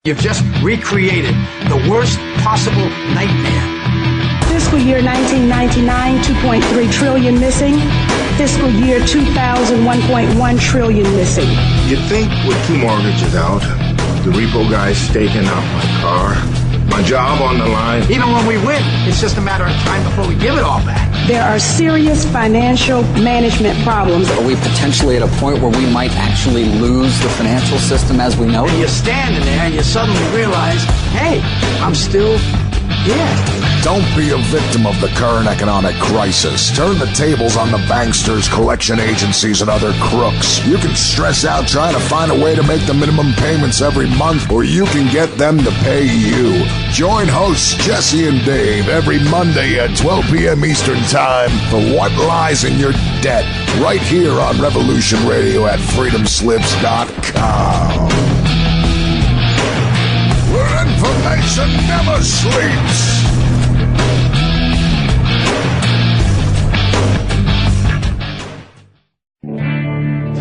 You've just recreated the worst possible nightmare. Fiscal year 1999, 2.3 trillion missing. Fiscal year 2000, 1.1 trillion missing. You'd think with 2 mortgages out, the repo guy's staking out my car, my job on the line. Even when we win, it's just a matter of time before we give it all back. There are serious financial management problems. Are we potentially at a point where we might actually lose the financial system as we know it? And you're standing there and you suddenly realize, hey, I'm still here. Don't be a victim of the current economic crisis. Turn the tables on the banksters, collection agencies, and other crooks. You can stress out trying to find a way to make the minimum payments every month, or you can get them to pay you. Join hosts Jesse and Dave every Monday at 12 p.m. Eastern Time for What Lies in Your Debt, right here on Revolution Radio at freedomslips.com. Where information never sleeps.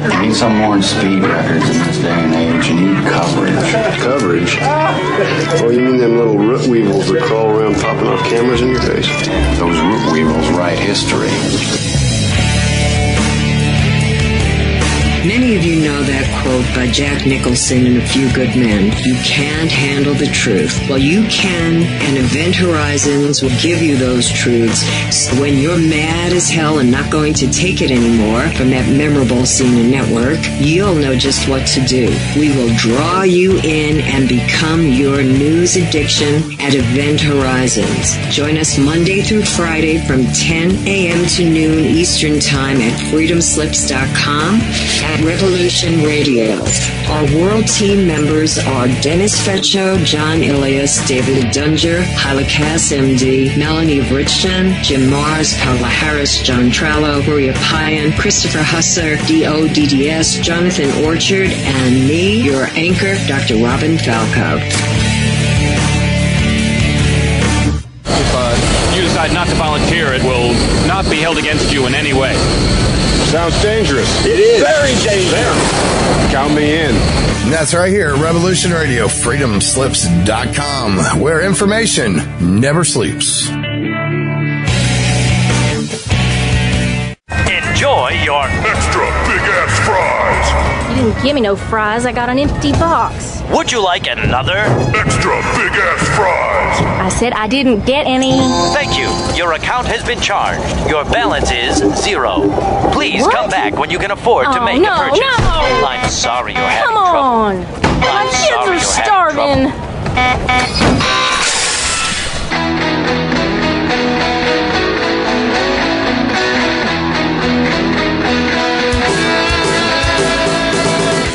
You need some more speed records in this day and age. You need coverage. Coverage? Oh, you mean them little root weevils that crawl around popping off cameras in your face? Those root weevils write history. Many of you know that quote by Jack Nicholson in A Few Good Men. You can't handle the truth. Well, you can, and Event Horizons will give you those truths. So when you're mad as hell and not going to take it anymore from that memorable CNN network, you'll know just what to do. We will draw you in and become your news addiction at Event Horizons. Join us Monday through Friday from 10 a.m. to noon Eastern Time at freedomslips.com. At Revolution Radio. Our world team members are Dennis Fetcho, John Ilias, David Dunger, Hyla Cass, MD, Melanie Vrichton, Jim Mars, Paula Harris, John Trallo, Maria Payan, Christopher Husser, DODDS, Jonathan Orchard, and me, your anchor, Dr. Robin Falco. If you decide not to volunteer, it will not be held against you in any way. Sounds dangerous. It is. Very dangerous. Count me in. And that's right here at Revolution Radio, freedomslips.com, where information never sleeps. Enjoy your extra big-ass fries. You didn't give me no fries. I got an empty box. Would you like another? Extra big-ass fries. I said I didn't get any. Thank you. Your account has been charged. Your balance is 0. Please come back when you can afford to make a purchase. No. I'm sorry you're having trouble. trouble. Come on. My kids are starving.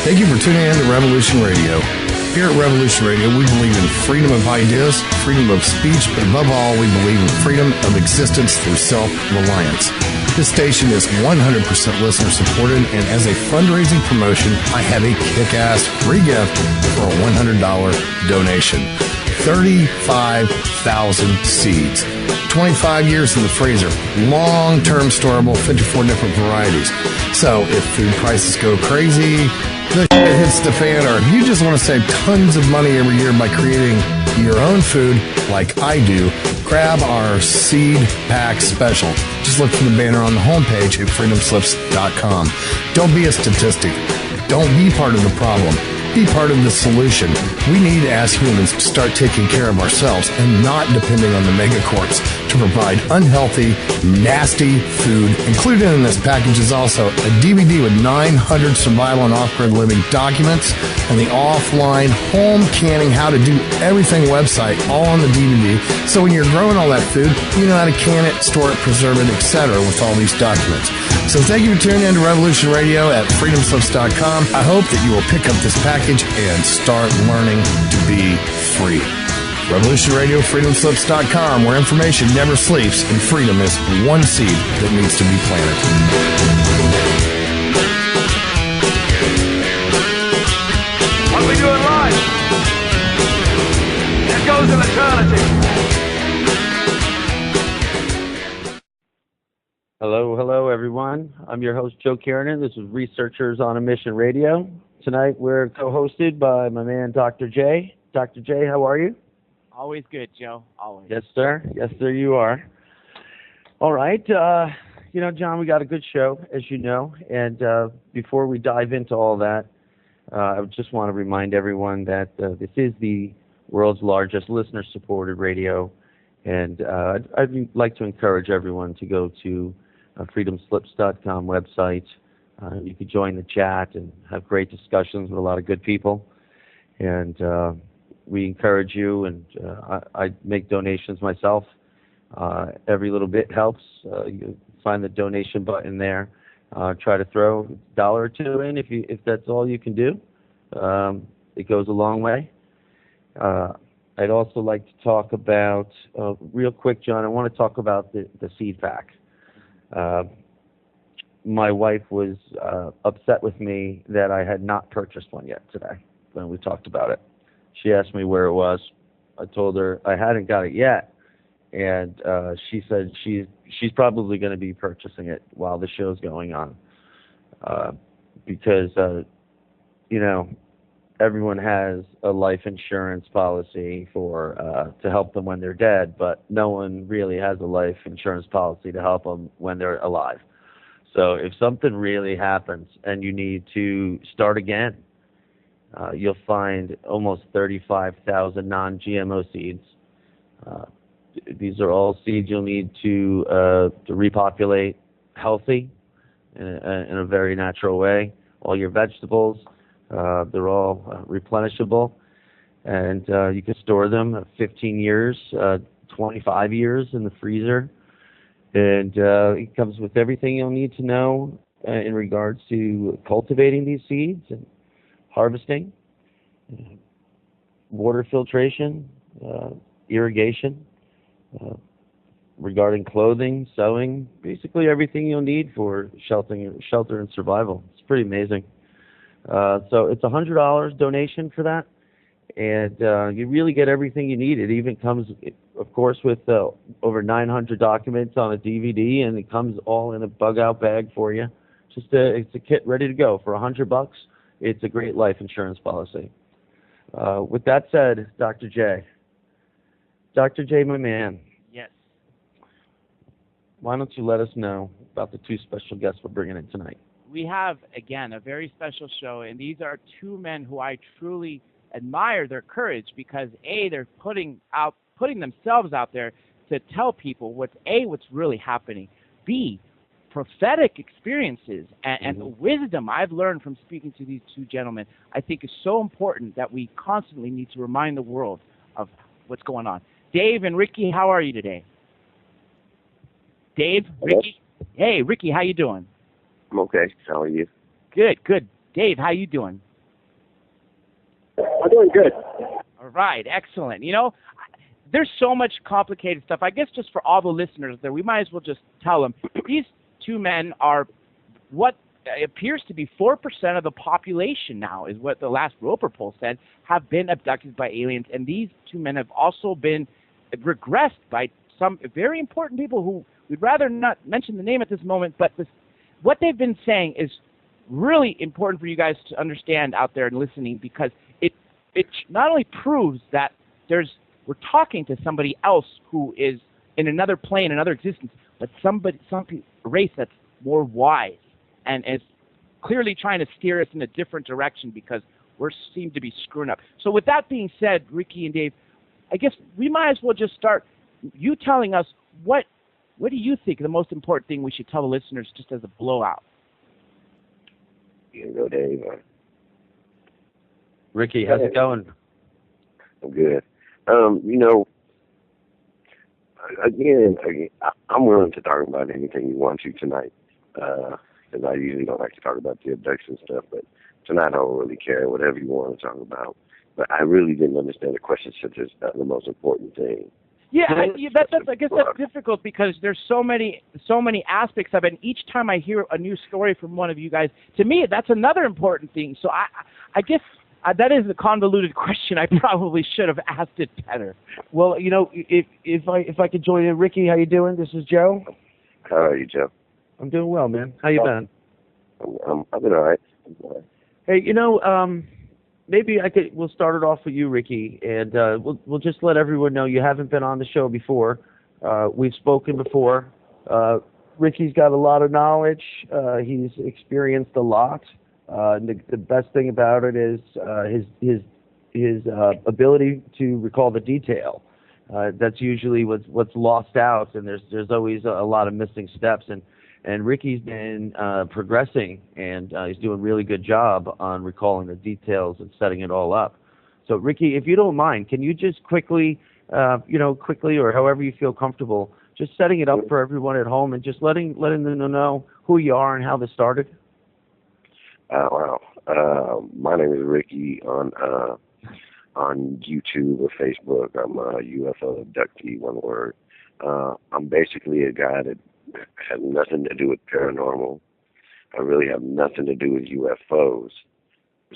Thank you for tuning in to Revolution Radio. Here at Revolution Radio, we believe in freedom of ideas, freedom of speech, but above all, we believe in freedom of existence through self-reliance. This station is 100% listener-supported, and as a fundraising promotion, I have a kick-ass free gift for a $100 donation. 35,000 seeds. 25 years in the freezer. Long-term storable, 54 different varieties. So if food prices go crazy, the shit hits the fan, or if you just want to save tons of money every year by creating your own food like I do, grab our seed pack special. Just look for the banner on the homepage at freedomslips.com. Don't be a statistic. Don't be part of the problem. Be part of the solution. We need, as humans, to start taking care of ourselves and not depending on the megacorps to provide unhealthy, nasty food. Included in this package is also a DVD with 900 survival and off-grid living documents and the offline home canning how to do everything website all on the DVD. So when you're growing all that food, you know how to can it, store it, preserve it, etc. with all these documents. So thank you for tuning in to Revolution Radio at freedomslips.com. I hope that you will pick up this package and start learning to be free. Revolution Radio, freedomslips.com, where information never sleeps and freedom is one seed that needs to be planted. What we do in life, it goes in eternity. Hello, everyone. I'm your host, Joe Kiernan. This is Researchers on a Mission Radio. Tonight, we're co-hosted by my man, Dr. J. Dr. J, how are you? Always good, Joe. Always. Yes, sir. Yes, sir, you are. All right. John, we got a good show, as you know. And before we dive into all that, I just want to remind everyone that this is the world's largest listener-supported radio. And I'd like to encourage everyone to go to freedomslips.com website. You could join the chat and have great discussions with a lot of good people. And we encourage you, and I make donations myself. Every little bit helps. You find the donation button there. Try to throw $1 or $2 in if that's all you can do. It goes a long way. I'd also like to talk about, real quick, John, I want to talk about the seed pack. My wife was upset with me that I had not purchased one yet today when we talked about it. She asked me where it was. I told her I hadn't got it yet, and she said she's probably going to be purchasing it while the show's going on, because everyone has a life insurance policy to help them when they're dead, but no one really has a life insurance policy to help them when they're alive. So if something really happens and you need to start again, you'll find almost 35,000 non-GMO seeds. These are all seeds you'll need to repopulate healthy in a very natural way. All your vegetables, they're all replenishable, and you can store them 15 years, 25 years in the freezer. And it comes with everything you'll need to know in regards to cultivating these seeds and harvesting, water filtration, irrigation, regarding clothing, sewing, basically everything you'll need for shelter and survival. It's pretty amazing. So it's a $100 donation for that, and you really get everything you need. It even comes, of course, with over 900 documents on a DVD, and it comes all in a bug-out bag for you. It's a kit ready to go for $100. It's a great life insurance policy. With that said, Dr. J, my man. Yes. Why don't you let us know about the two special guests we're bringing in tonight? We have, again, a very special show, and these are two men who I truly admire their courage because, A, they're putting themselves out there to tell people what's really happening, B, prophetic experiences and the wisdom I've learned from speaking to these two gentlemen, I think is so important that we constantly need to remind the world of what's going on. Dave and Ricky, how are you today? Dave, Ricky? Hey, Ricky, how you doing? I'm okay. How are you? Good. Dave, how you doing? I'm doing good. All right, excellent. There's so much complicated stuff. I guess just for all the listeners there, we might as well just tell them. These two men are what appears to be 4% of the population now, is what the last R.O.A.M poll said, have been abducted by aliens. And these two men have also been regressed by some very important people who we'd rather not mention the name at this moment, but what they've been saying is really important for you guys to understand out there and listening, because it not only proves that we're talking to somebody else who is in another plane, another existence, but some race that's more wise and is clearly trying to steer us in a different direction because we seem to be screwing up. So with that being said, Ricky and Dave, I guess we might as well just start you telling us what do you think the most important thing we should tell the listeners just as a blowout? You can go, Dave. Ricky, how's it going? I'm good. Again, I'm willing to talk about anything you want to tonight, because I usually don't like to talk about the abduction stuff, but tonight I don't really care, whatever you want to talk about. But I really didn't understand the question such as the most important thing. Yeah, I guess that's difficult because there's so many aspects of it. And each time I hear a new story from one of you guys, to me that's another important thing. So I guess that is a convoluted question. I probably should have asked it better. Well, if I could join in, Ricky, how you doing? This is Joe. How are you, Joe? I'm doing well, man. How you been? I've been all right. Hey, We'll start it off with you, Ricky, and we'll just let everyone know you haven't been on the show before. We've spoken before. Ricky's got a lot of knowledge. He's experienced a lot. The best thing about it is his ability to recall the detail. That's usually what's lost out, and there's always a lot of missing steps. And Ricky's been progressing, and he's doing a really good job on recalling the details and setting it all up. So, Ricky, if you don't mind, can you just quickly or however you feel comfortable, just setting it up for everyone at home and just letting them know who you are and how this started? Wow. My name is Ricky on YouTube or Facebook. I'm a UFO abductee, one word. I'm basically a guy that has nothing to do with paranormal. I really have nothing to do with UFOs,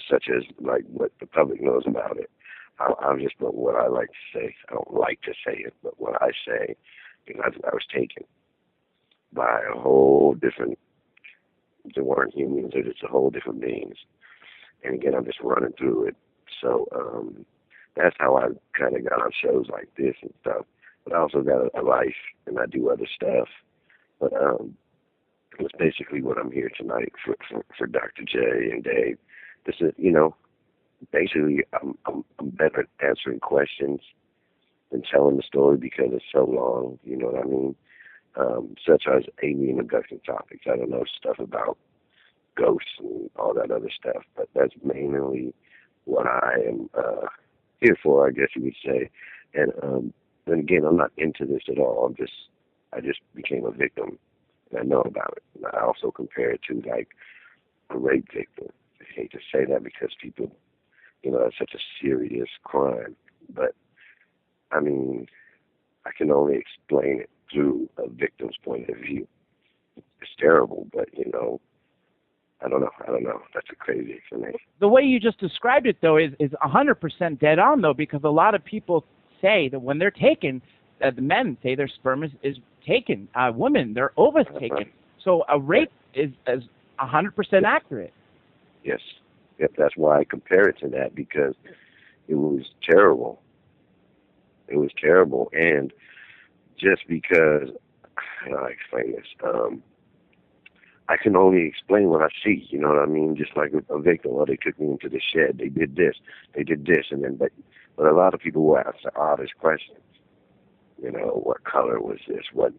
such as like what the public knows about it. I'm just but what I like to say. I don't like to say it, but what I say is I was taken by a whole different, they weren't humans, they're just a whole different beings. And again, I'm just running through it. So that's how I kind of got on shows like this and stuff. But I also got a life, and I do other stuff. But that's basically what I'm here tonight for Dr. J and Dave. This is, basically I'm better at answering questions than telling the story because it's so long, you know what I mean? Such as alien abduction topics. I don't know stuff about ghosts and all that other stuff, but that's mainly what I am here for, I guess you would say. And again, I'm not into this at all. I just became a victim, and I know about it. And I also compare it to like a rape victim. I hate to say that because people, it's such a serious crime, but I mean, I can only explain it through a victim's point of view. It's terrible, but I don't know. That's a crazy explanation. The way you just described it, though, is 100% dead on, though, because a lot of people say that when they're taken, the men say their sperm is taken. Women, their ova's taken. So a rape is 100% accurate. Yes. Yep, that's why I compare it to that, because it was terrible. It was terrible, and just because, how do I explain this? I can only explain what I see, you know what I mean? Just like a victim, they took me into the shed, they did this, and then, but a lot of people will ask the oddest questions. What color was this? What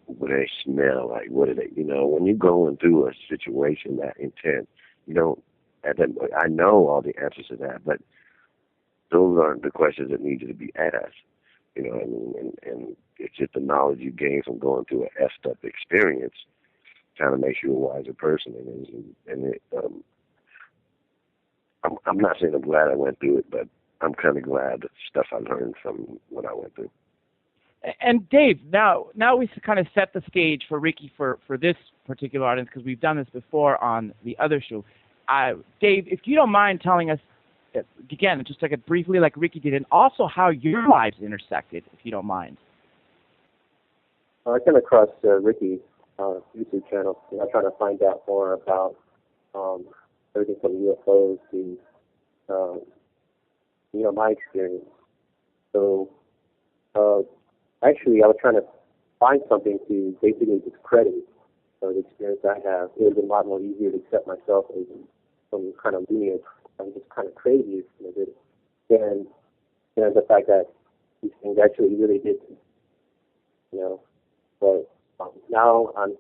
do they smell like? What do they, when you're going through a situation that intense, I know all the answers to that, but those aren't the questions that needed to be asked. You know what I mean? And it's just the knowledge you gain from going through an effed up experience kind of makes you a wiser person. I'm not saying I'm glad I went through it, but I'm kind of glad the stuff I learned from what I went through. And Dave, now we kind of set the stage for Ricky for this particular audience, because we've done this before on the other show. Dave, if you don't mind telling us, again, just like briefly like Ricky did, and also how your lives intersected, if you don't mind. I came across Ricky's YouTube channel, trying to find out more about everything from UFOs to, my experience. So, actually, I was trying to find something to basically discredit the experience I have. It would have been a lot more easier to accept myself as some kind of lineage. I'm just kind of crazy than the fact that these things actually really did. But now I'm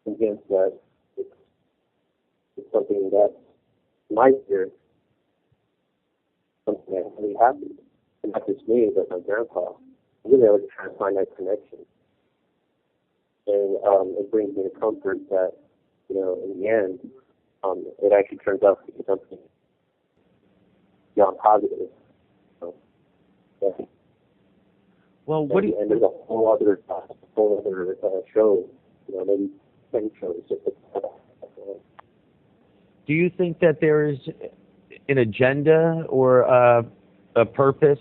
convinced that it's something that my spirit, something that really happened, and not just me, but my grandpa. Really, I was trying to find that connection, and it brings me the comfort that in the end, it actually turns out to be something positive. Yeah. Well, and there's a whole other show, maybe 10 shows. Do you think that there is an agenda or a purpose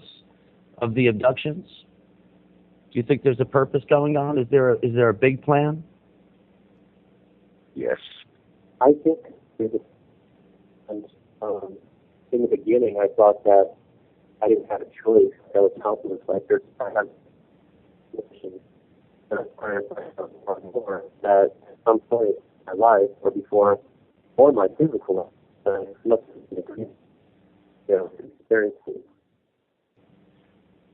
of the abductions? Do you think there's a purpose going on? Is there a big plan? Yes. I think there's in the beginning, I thought that I didn't have a choice. That was helpless. Like I have more that at some point in my life or before or my physical life, must have been experiencing.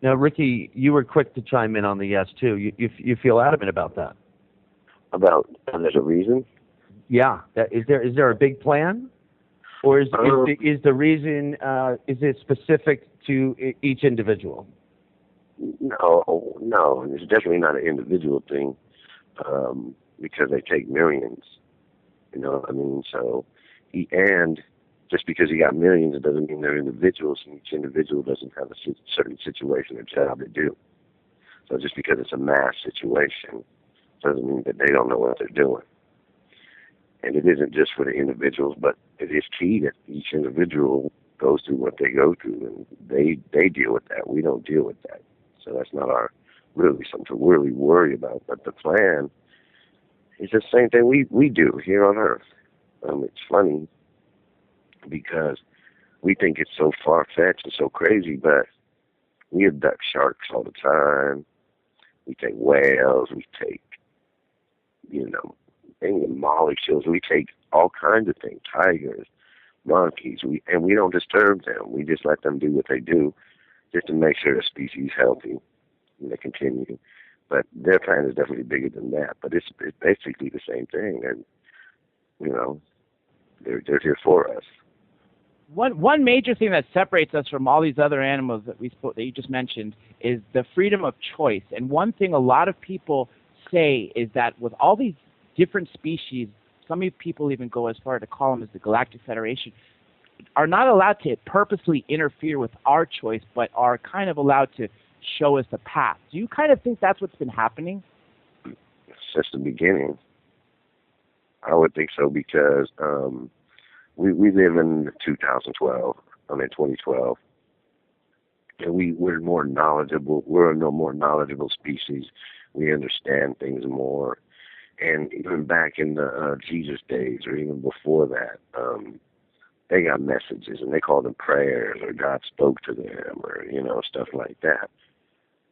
Now, Ricky, you were quick to chime in on the yes too. You feel adamant about that. About there's a reason? Yeah. Is there a big plan, or is the reason is it specific to each individual? No, it's definitely not an individual thing, because they take millions. You know what I mean? So, and just because you got millions, it doesn't mean they're individuals, and each individual doesn't have a certain situation or job to do. So just because it's a mass situation doesn't mean that they don't know what they're doing. And it isn't just for the individuals, but it is key that each individual goes through what they go through, and they deal with that. We don't deal with that. So that's not really something to really worry about. But the plan is the same thing we do here on Earth. It's funny because we think it's so far-fetched and so crazy, but we abduct sharks all the time. We take whales. We take, any molecules. We take all kinds of things, tigers, monkeys, and we don't disturb them. We just let them do what they do just to make sure the species is healthy and they continue. But their plan is definitely bigger than that. But it's basically the same thing. And, they're here for us. One major thing that separates us from all these other animals that you just mentioned is the freedom of choice. And one thing a lot of people say is that with all these different species, some people even go as far to call them as the Galactic Federation, are not allowed to purposely interfere with our choice, but are kind of allowed to show us the path. Do you kind of think that's what's been happening? Since the beginning, I would think so, because we live in 2012, 2012, and we're more knowledgeable. We're a more knowledgeable species. We understand things more. And even back in the Jesus days, or even before that, they got messages, and they called them prayers, or God spoke to them, or, stuff like that.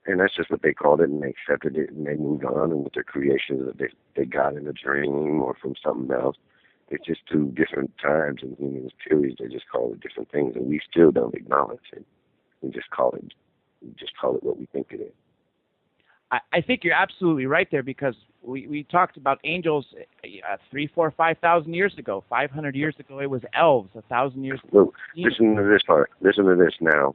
And that's just what they called it, and they accepted it, and they moved on, and with their creations that they got in a dream or from something else. It's just two different times in human periods. They just call it different things, and we still don't acknowledge it. We just call it what we think it is. I think you're absolutely right there, because we talked about angels 3,000, 4,000, 5,000 years ago. 500 years ago, it was elves. 1,000 years ago. Look, listen to this part. Listen to this now.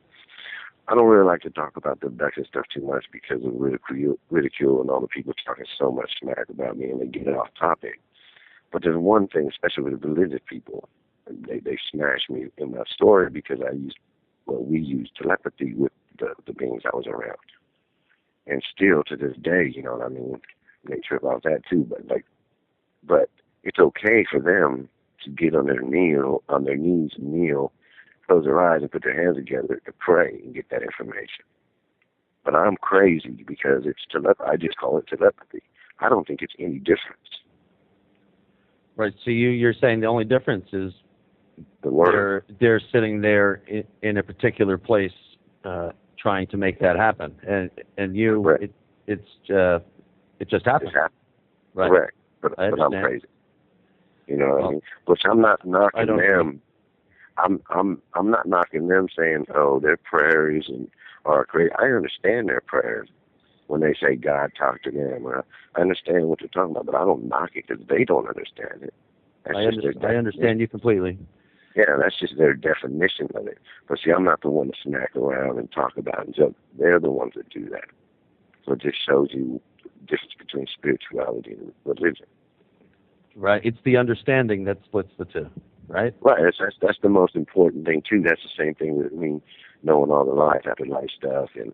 I don't really like to talk about the abduction stuff too much because of ridicule and all the people talking so much smack about me, and they get it off topic. But there's one thing, especially with the religious people, they smash me in my story because we used telepathy with the beings I was around. And still to this day, you know what I mean? They trip off that too, but it's okay for them to get on their knees, kneel, close their eyes and put their hands together to pray and get that information. But I'm crazy because it's telepathy. I just call it telepathy. I don't think it's any difference. Right. So you're saying the only difference is the word. They're sitting there in a particular place trying to make that happen, and you right. it just happens. Right. Correct. But I'm crazy. You know what I mean? Which I'm not knocking them. I'm not knocking them saying, oh, their prayers are crazy. I understand their prayers when they say God talk to them. I understand what they're talking about, but I don't knock it because they don't understand it. I understand you completely. Yeah, that's just their definition of it. But see, I'm not the one to smack around and talk about it and joke. They're the ones that do that. So it just shows you the difference between spirituality and religion. Right. It's the understanding that splits the two, right? Right. That's the most important thing, too. That's the same thing with me knowing all the life after life stuff and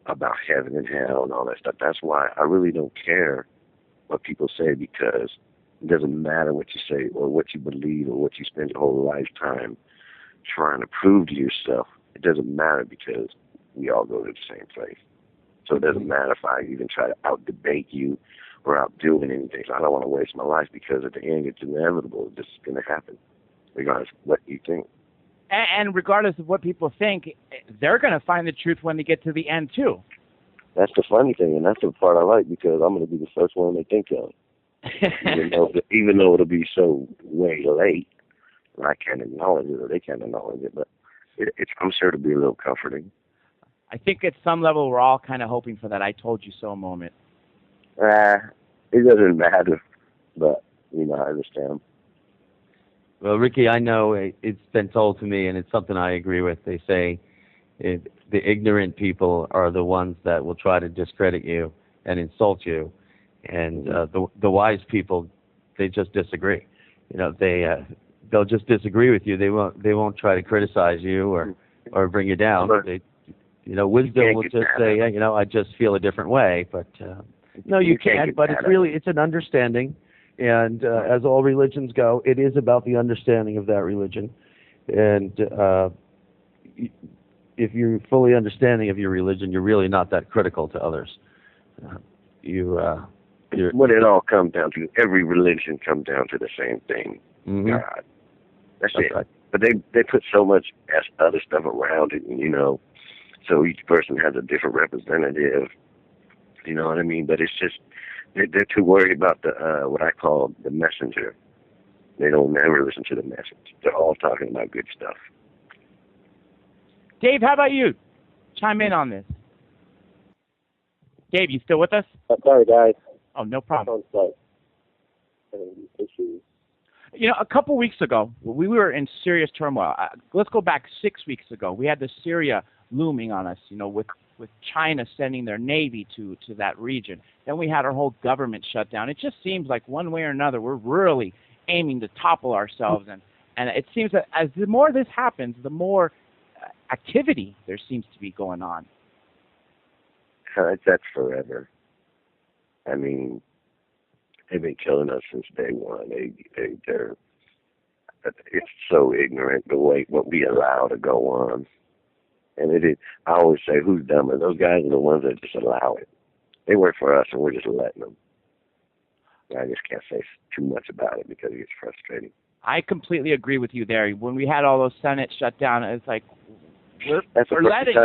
about heaven and hell and all that stuff. That's why I really don't care what people say, because it doesn't matter what you say or what you believe or what you spend your whole lifetime trying to prove to yourself. It doesn't matter, because we all go to the same place. So it doesn't matter if I even try to out-debate you or outdo anything. So I don't want to waste my life, because at the end it's inevitable. This is going to happen, regardless of what you think. And regardless of what people think, they're going to find the truth when they get to the end too. That's the funny thing, and that's the part I like, because I'm going to be the first one they think of. even though it'll be so way late, and I can't acknowledge it or they can't acknowledge it, but I'm sure it'll be a little comforting. I think at some level we're all kind of hoping for that "I told you so" moment. It doesn't matter, but I understand. Well, Ricky, I know it's been told to me, and it's something I agree with. They say the ignorant people are the ones that will try to discredit you and insult you, and the wise people, they just disagree. They'll just disagree with you. They won't try to criticize you or bring you down. Wisdom will just say, I just feel a different way. But no, you can't. But it's an understanding. And as all religions go, it is about the understanding of that religion. And if you're fully understanding of your religion, you're really not that critical to others. What it all comes down to, every religion comes down to the same thing. Mm-hmm. God. That's it. Right. But they put so much other stuff around it, so each person has a different representative. You know what I mean? But it's just, they're too worried about the what I call the messenger. They don't never listen to the message. They're all talking about good stuff. Dave, how about you? Chime in on this. Dave, you still with us? Sorry, guys. Oh, no problem. Issues. A couple weeks ago, we were in serious turmoil. Let's go back 6 weeks ago. We had the Syria looming on us, with China sending their navy to that region. Then we had our whole government shut down. It just seems like one way or another we're really aiming to topple ourselves. And it seems that as the more this happens, the more activity there seems to be going on. That's forever. I mean, they've been killing us since day one. It's so ignorant the way what we allow to go on. And I always say, who's dumber? Those guys are the ones that just allow it. They work for us, and we're just letting them. I just can't say too much about it because it gets frustrating. I completely agree with you there. When we had all those Senate shut down, it's like we're letting.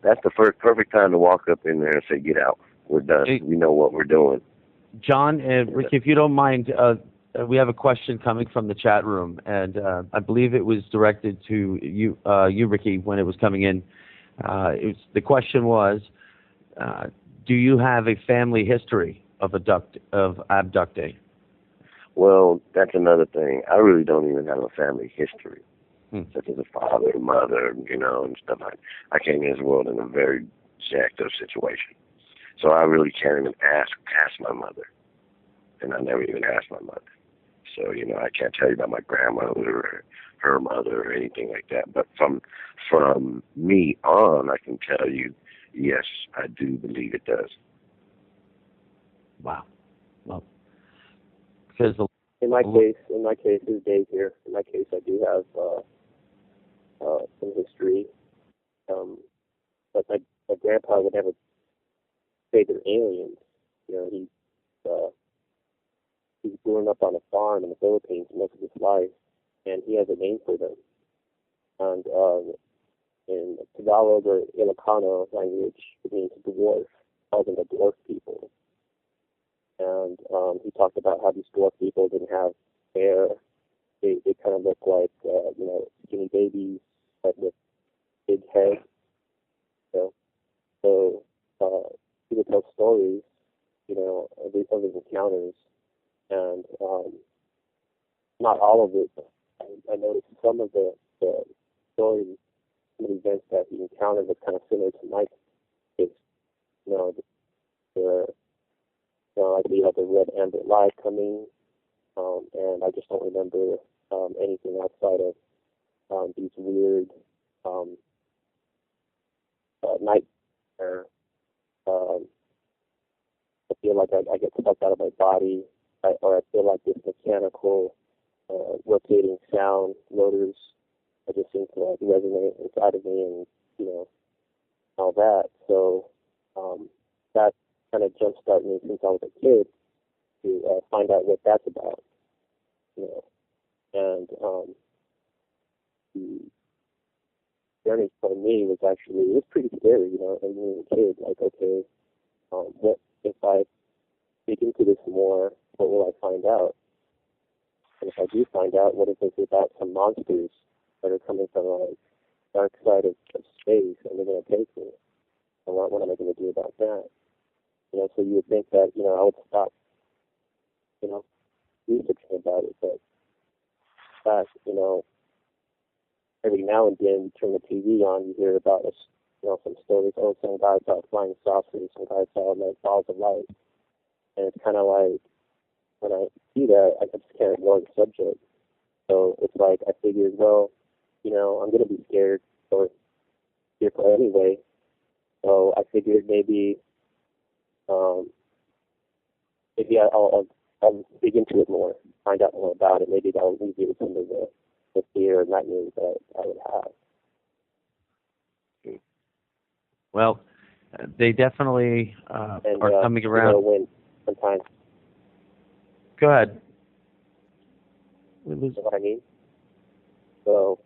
That's the perfect time to walk up in there and say, "Get out. We're done. We know what we're doing." John and Ricky, if you don't mind, we have a question coming from the chat room, and I believe it was directed to you, Ricky, when it was coming in. The question was, do you have a family history of abducting? Well, that's another thing. I really don't even have a family history, such as a father, mother, and stuff. I came into this world in a very jacked up situation. So I really can't even ask my mother. And I never even asked my mother. So, I can't tell you about my grandmother or her mother or anything like that. But from me on, I can tell you, yes, I do believe it does. Wow. Well, because in my case, this is Dave here. In my case, I do have some history. But my grandpa would never say they're aliens. He's grown up on a farm in the Philippines most of his life, and he has a name for them. And in Tagalog or Ilocano language, it means dwarf. Calls them the dwarf people. And he talked about how these dwarf people didn't have hair. They kind of look like skinny babies, but with big heads. So he would tell stories, of his encounters, and not all of it. I noticed some of the stories, some of the events that he encountered was kind of similar to my case. I believe had the red amber light coming, and I just don't remember anything outside of these weird nightmare. I feel like I get sucked out of my body, or I feel like this mechanical rotating sound motors that just seem to resonate inside of me, and all that. So that kind of jumpstarted me since I was a kid to find out what that's about. And journey for me was actually, it was pretty scary, you know, as a kid. Like, okay, what if I dig into this more, what will I find out? And if I do find out, what if it's about some monsters that are coming from like dark side of space and they're going to take me? And what am I going to do about that? You know, so you would think that, you know, I would stop, you know, researching about it, but in fact, you know, every now and then you turn the TV on, you hear about us, you know, some stories. Oh, some guy saw flying saucers, some guy saw like balls of light, and it's kind of like when I see that, I just can't ignore the subject. So it's like I figured, well, you know, I'm gonna be scared or fearful anyway. So I figured maybe I'll dig into it more, find out more about it. Maybe that'll alleviate some of the fear and nightmares that I would have. Well, they definitely are coming around. You know, when sometimes. Go ahead. You know what I mean? So.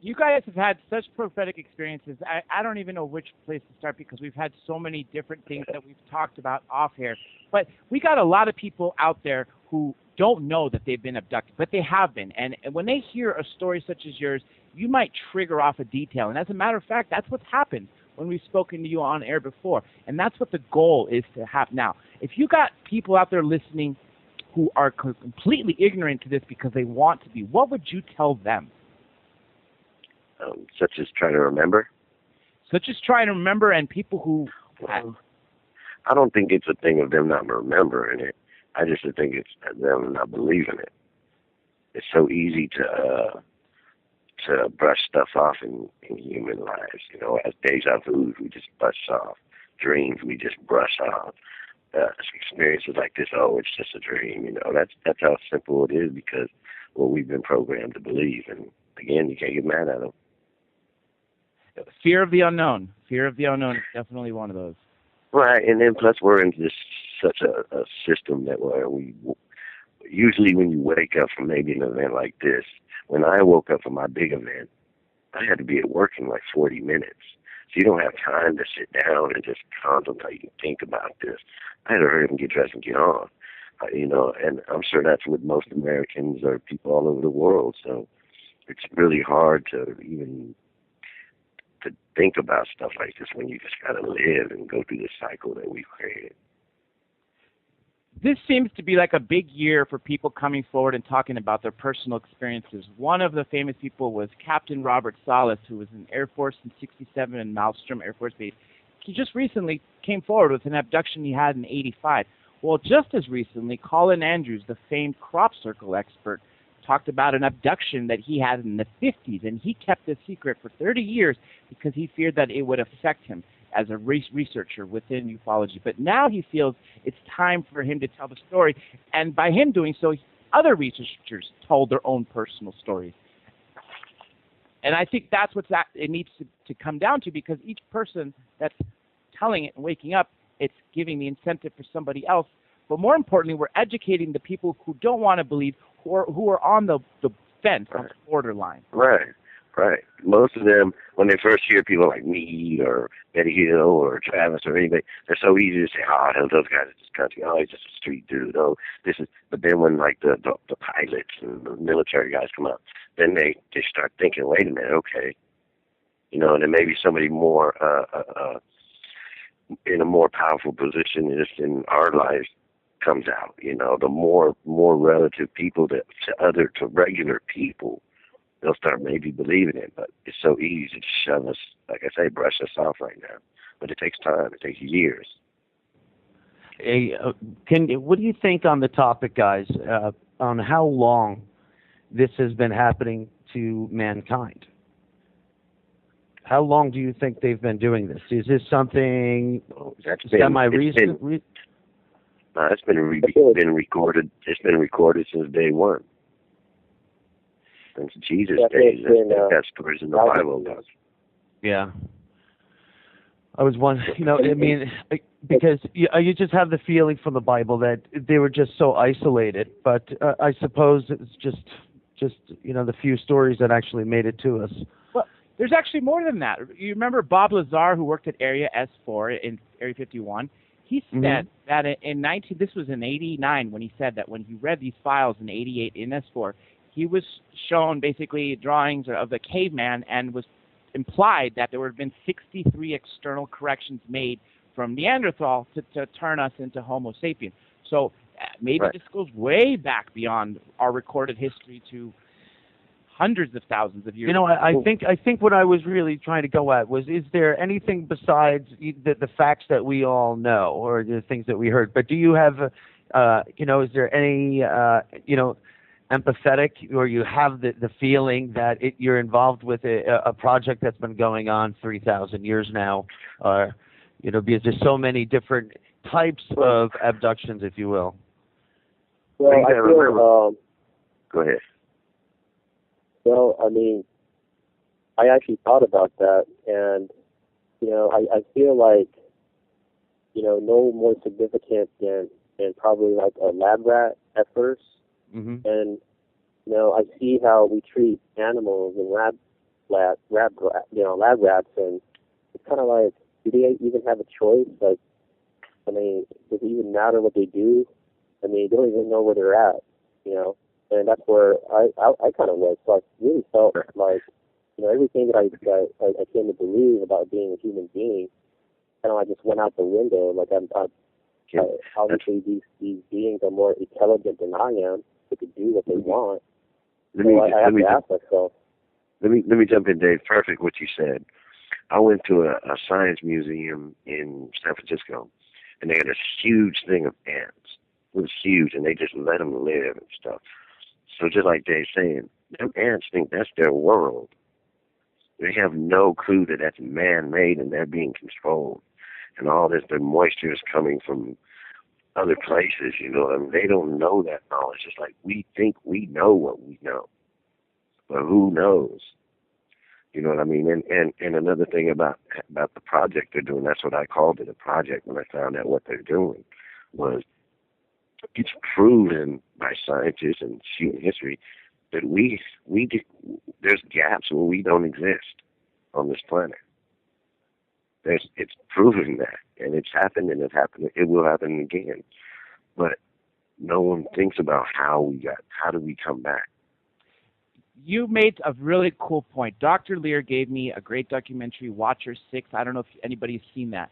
You guys have had such prophetic experiences. I don't even know which place to start because we've had so many different things that we've talked about off here. But we got a lot of people out there who don't know that they've been abducted, but they have been. And when they hear a story such as yours, you might trigger off a detail. And as a matter of fact, that's what's happened when we've spoken to you on air before. And that's what the goal is to have now. If you got people out there listening who are completely ignorant to this because they want to be, what would you tell them? Such as trying to remember? Such as trying to remember, and people who... I don't think it's a thing of them not remembering it. I just think it's them not believing it. It's so easy to brush stuff off in human lives. You know, as deja vu, we just brush off. Dreams, we just brush off. Experiences like this, oh, it's just a dream. You know, that's how simple it is because what we've been programmed to believe. And again, you can't get mad at them. Fear of the unknown. Fear of the unknown is definitely one of those. Right, and then plus we're in this such a system that where we usually when you wake up from maybe an event like this, when I woke up from my big event, I had to be at work in like 40 minutes. So you don't have time to sit down and just contemplate and think about this. I had to hurry up and get dressed and get on. You know, and I'm sure that's with most Americans or people all over the world. So it's really hard to even to think about stuff like this when you just got to live and go through the cycle that we've created. This seems to be like a big year for people coming forward and talking about their personal experiences. One of the famous people was Captain Robert Salas, who was in Air Force in 67 in Malmstrom Air Force Base. He just recently came forward with an abduction he had in 85. Well, just as recently, Colin Andrews, the famed crop circle expert, talked about an abduction that he had in the 50s, and he kept this secret for 30 years because he feared that it would affect him as a researcher within ufology. But now he feels it's time for him to tell the story, and by him doing so, other researchers told their own personal stories. And I think that's what it needs to come down to, because each person that's telling it and waking up, it's giving the incentive for somebody else. But more importantly, we're educating the people who don't want to believe, who are on the fence, on the borderline. Right. Most of them, when they first hear people like me or Betty Hill or Travis or anybody, they're so easy to say, oh, those guys are just country. Oh, he's just a street dude. Oh, this is. But then when like the pilots and the military guys come out, then they start thinking, wait a minute, okay, you know, and then maybe somebody more in a more powerful position just in our lives comes out. You know, the more relative people to regular people, they'll start maybe believing it. But it's so easy to shove us, like I say, brush us off right now. But it takes time. It takes years. Hey, what do you think on the topic, guys, on how long this has been happening to mankind? How long do you think they've been doing this? Is this something semi-recent? No, it's been recorded. It's been recorded since day one. Since Jesus' days. That's stories in the Bible. Yeah. I was wondering, you know, I mean, because you just have the feeling from the Bible that they were just so isolated. But I suppose it's just just the few stories that actually made it to us. Well, there's actually more than that. You remember Bob Lazar, who worked at Area S4 in Area 51? He said that this was in 89 when he said that when he read these files in 88 in S4, he was shown basically drawings of the caveman and was implied that there would have been 63 external corrections made from Neanderthal to turn us into Homo sapien. So maybe this goes way back beyond our recorded history to hundreds of thousands of years. I think what I was really trying to go at was, is there anything besides the facts that we all know or the things that we heard? But do you have, is there any, empathetic, or you have the feeling that you're involved with a project that's been going on 3,000 years now, because there's so many different types of abductions, if you will. Well, I feel, go ahead. Well, I mean, I actually thought about that, and, I feel like, no more significant than probably like a lab rat at first. Mm-hmm. And, I see how we treat animals and lab rats, and it's kind of like, do they even have a choice? Like, I mean, does it even matter what they do? I mean, they don't even know where they're at, and that's where I kind of was. So I really felt like, everything that I came to believe about being a human being, kind of like just went out the window. Like obviously these beings are more intelligent than I am. They could do what they want. I have to ask myself. Let me jump in, Dave. Perfect what you said. I went to a science museum in San Francisco, and they had a huge thing of ants. It was huge, and they just let them live and stuff. So just like Dave's saying, them ants think that's their world. They have no clue that that's man-made and they're being controlled. And all this, the moisture is coming from other places, I mean, they don't know that knowledge. It's like we think we know what we know. But who knows? You know what I mean? And another thing about the project they're doing, that's what I called it, a project, when I found out what they're doing, was it's proven by scientists and human history that there's gaps where we don't exist on this planet. It's proven that, and it's happened, and it will happen again. But no one thinks about how do we come back? You made a really cool point. Dr. Lear gave me a great documentary, Watcher 6. I don't know if anybody's seen that.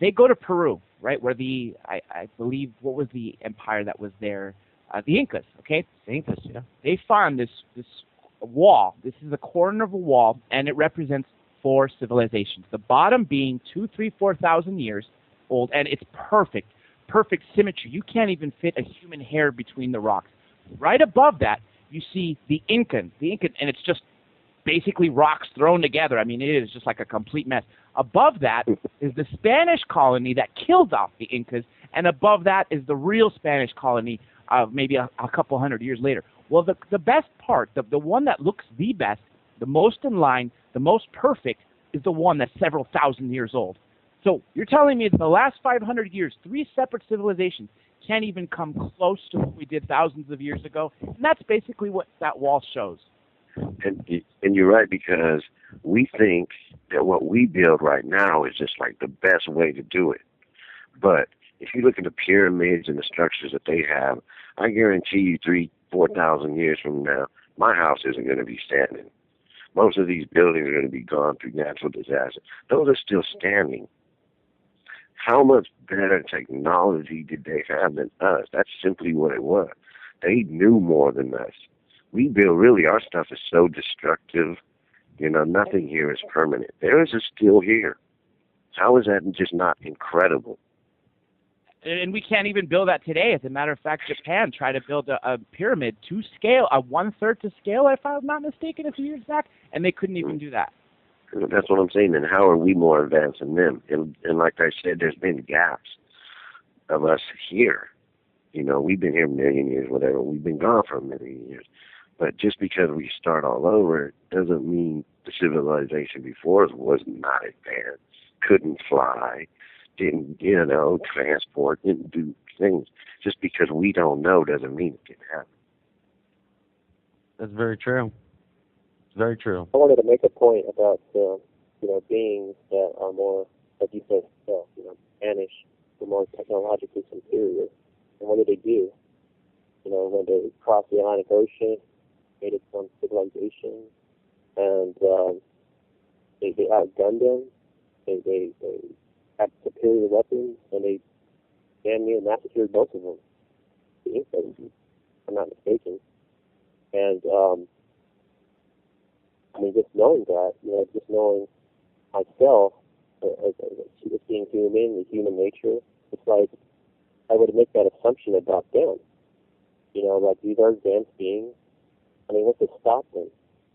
They go to Peru, right, where I believe, what was the empire that was there? The Incas, okay? The Incas, yeah. They found this wall. This is a corner of a wall, and it represents 4 civilizations. The bottom being 2,000, 3,000, 4,000 years old, and it's perfect symmetry. You can't even fit a human hair between the rocks. Right above that, you see the Incan, and it's just basically rocks thrown together. I mean, it is just like a complete mess. Above that is the Spanish colony that killed off the Incas, and above that is the real Spanish colony maybe a couple hundred years later. Well, the best part, the one that looks the best, the most in line, the most perfect, is the one that's several thousand years old. So you're telling me that the last 500 years, 3 separate civilizations can't even come close to what we did thousands of years ago? And that's basically what that wall shows. And you're right, because we think that what we build right now is just like the best way to do it. But if you look at the pyramids and the structures that they have, I guarantee you 3,000, 4,000 years from now, my house isn't going to be standing. Most of these buildings are going to be gone through natural disaster. Those are still standing. How much better technology did they have than us? That's simply what it was. They knew more than us. Our stuff is so destructive. Nothing here is permanent. Theirs is still here. How is that just not incredible? And we can't even build that today. As a matter of fact, Japan tried to build a pyramid to scale, a 1/3 to scale, if I'm not mistaken, a few years back, and they couldn't even do that. That's what I'm saying. And how are we more advanced than them? And like I said, there's been gaps of us here. We've been here a million years, whatever. We've been gone for a million years. But just because we start all over doesn't mean the civilization before us was not advanced, couldn't fly, didn't, transport, didn't do things. Just because we don't know doesn't mean it can happen. That's very true. Very true. I wanted to make a point about beings that are more, like you said, vanished, or more technologically superior. And what do they do? When they cross the Atlantic Ocean, made it some civilization, and they outgunned them. They had superior weapons, and they damn near massacred both of them. If I'm not mistaken. And just knowing that, just knowing myself as being human, the human nature, it's like I would make that assumption about them. Like these are advanced beings. What's to stop them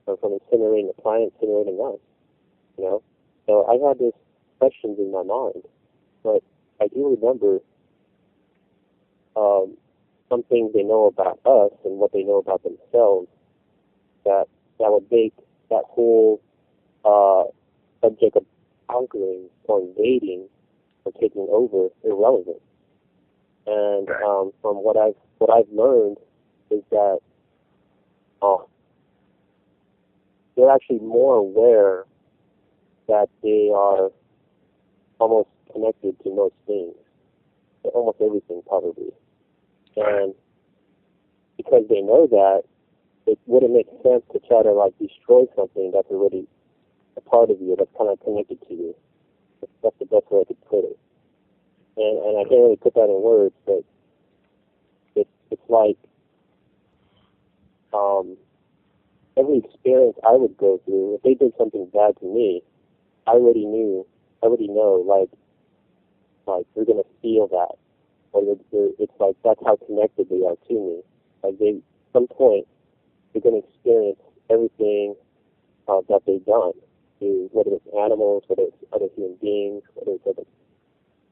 from incinerating the planet, incinerating us? So I had these questions in my mind, but I do remember some things they know about us and what they know about themselves that would make that whole subject of conquering or invading or taking over irrelevant. And from what I've learned is that they're actually more aware that they are almost connected to most things, to almost everything probably. And because they know that, it wouldn't make sense to try to destroy something that's already a part of you, that's kind of connected to you. That's the best way I could put it. And I can't really put that in words, but it's like every experience I would go through, if they did something bad to me, I already know, you're going to feel that. Or it's like that's how connected they are to me. At some point, they're going to experience everything that they've done, whether it's animals, whether it's other human beings, whether it's other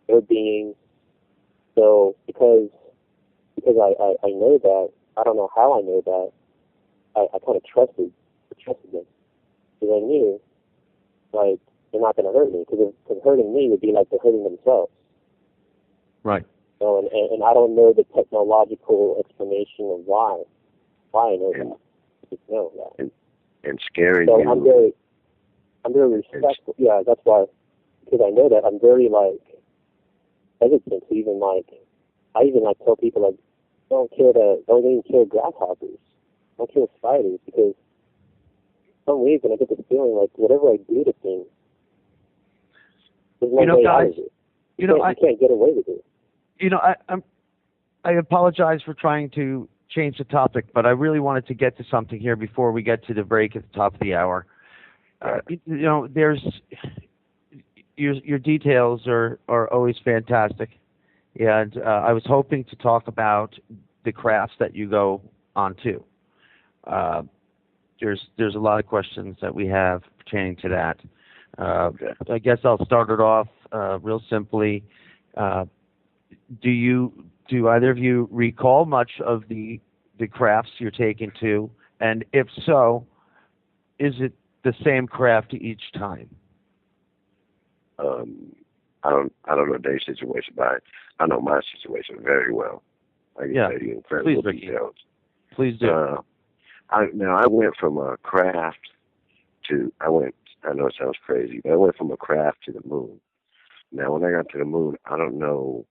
their beings. So because I know that, I don't know how I know that, I kind of trusted them. Because I knew, they're not going to hurt me. Because hurting me would be like they're hurting themselves. Right. So, and I don't know the technological explanation of why I know that. I just know that. And scaring so you. I'm very respectful. Yeah, that's why. Because I know that I'm very hesitant to even I even tell people don't even kill grasshoppers, don't kill spiders, because for some reason I get this feeling whatever I do to things, there's no way out of it. You can't get away with it. I apologize for trying to change the topic, but I really wanted to get to something here before we get to the break at the top of the hour. There's your details are always fantastic, and I was hoping to talk about the crafts that you go on to. There's a lot of questions that we have pertaining to that. I guess I'll start it off real simply. Do either of you recall much of the crafts you're taking to, and if so, is it the same craft each time? I don't know their situation, but I know my situation very well. I can tell you incredible details. Please do. I went from a craft to I know it sounds crazy, but I went from a craft to the moon. Now, when I got to the moon, I don't know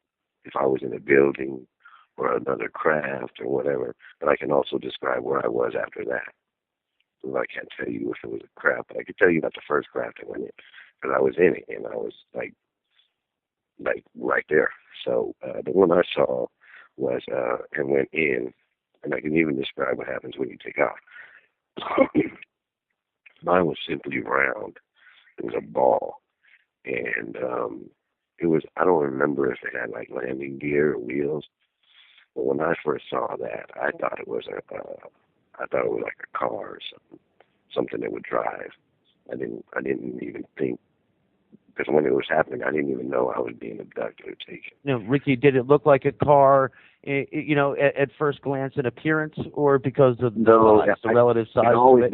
if I was in a building or another craft or whatever, but I can also describe where I was after that. So I can't tell you if it was a craft, but I can tell you about the first craft I went in, because I was in it, and I was like right there. So the one I saw was and went in, and I can even describe what happens when you take off. Mine was simply round. It was a ball, and it was, I don't remember if it had landing gear or wheels, but when I first saw that, I thought it was like a car or something that would drive. I didn't even think, because when it was happening, I didn't even know I was being abducted or taken. Ricky, did it look like a car, at first glance in appearance, or because of the relative size of it?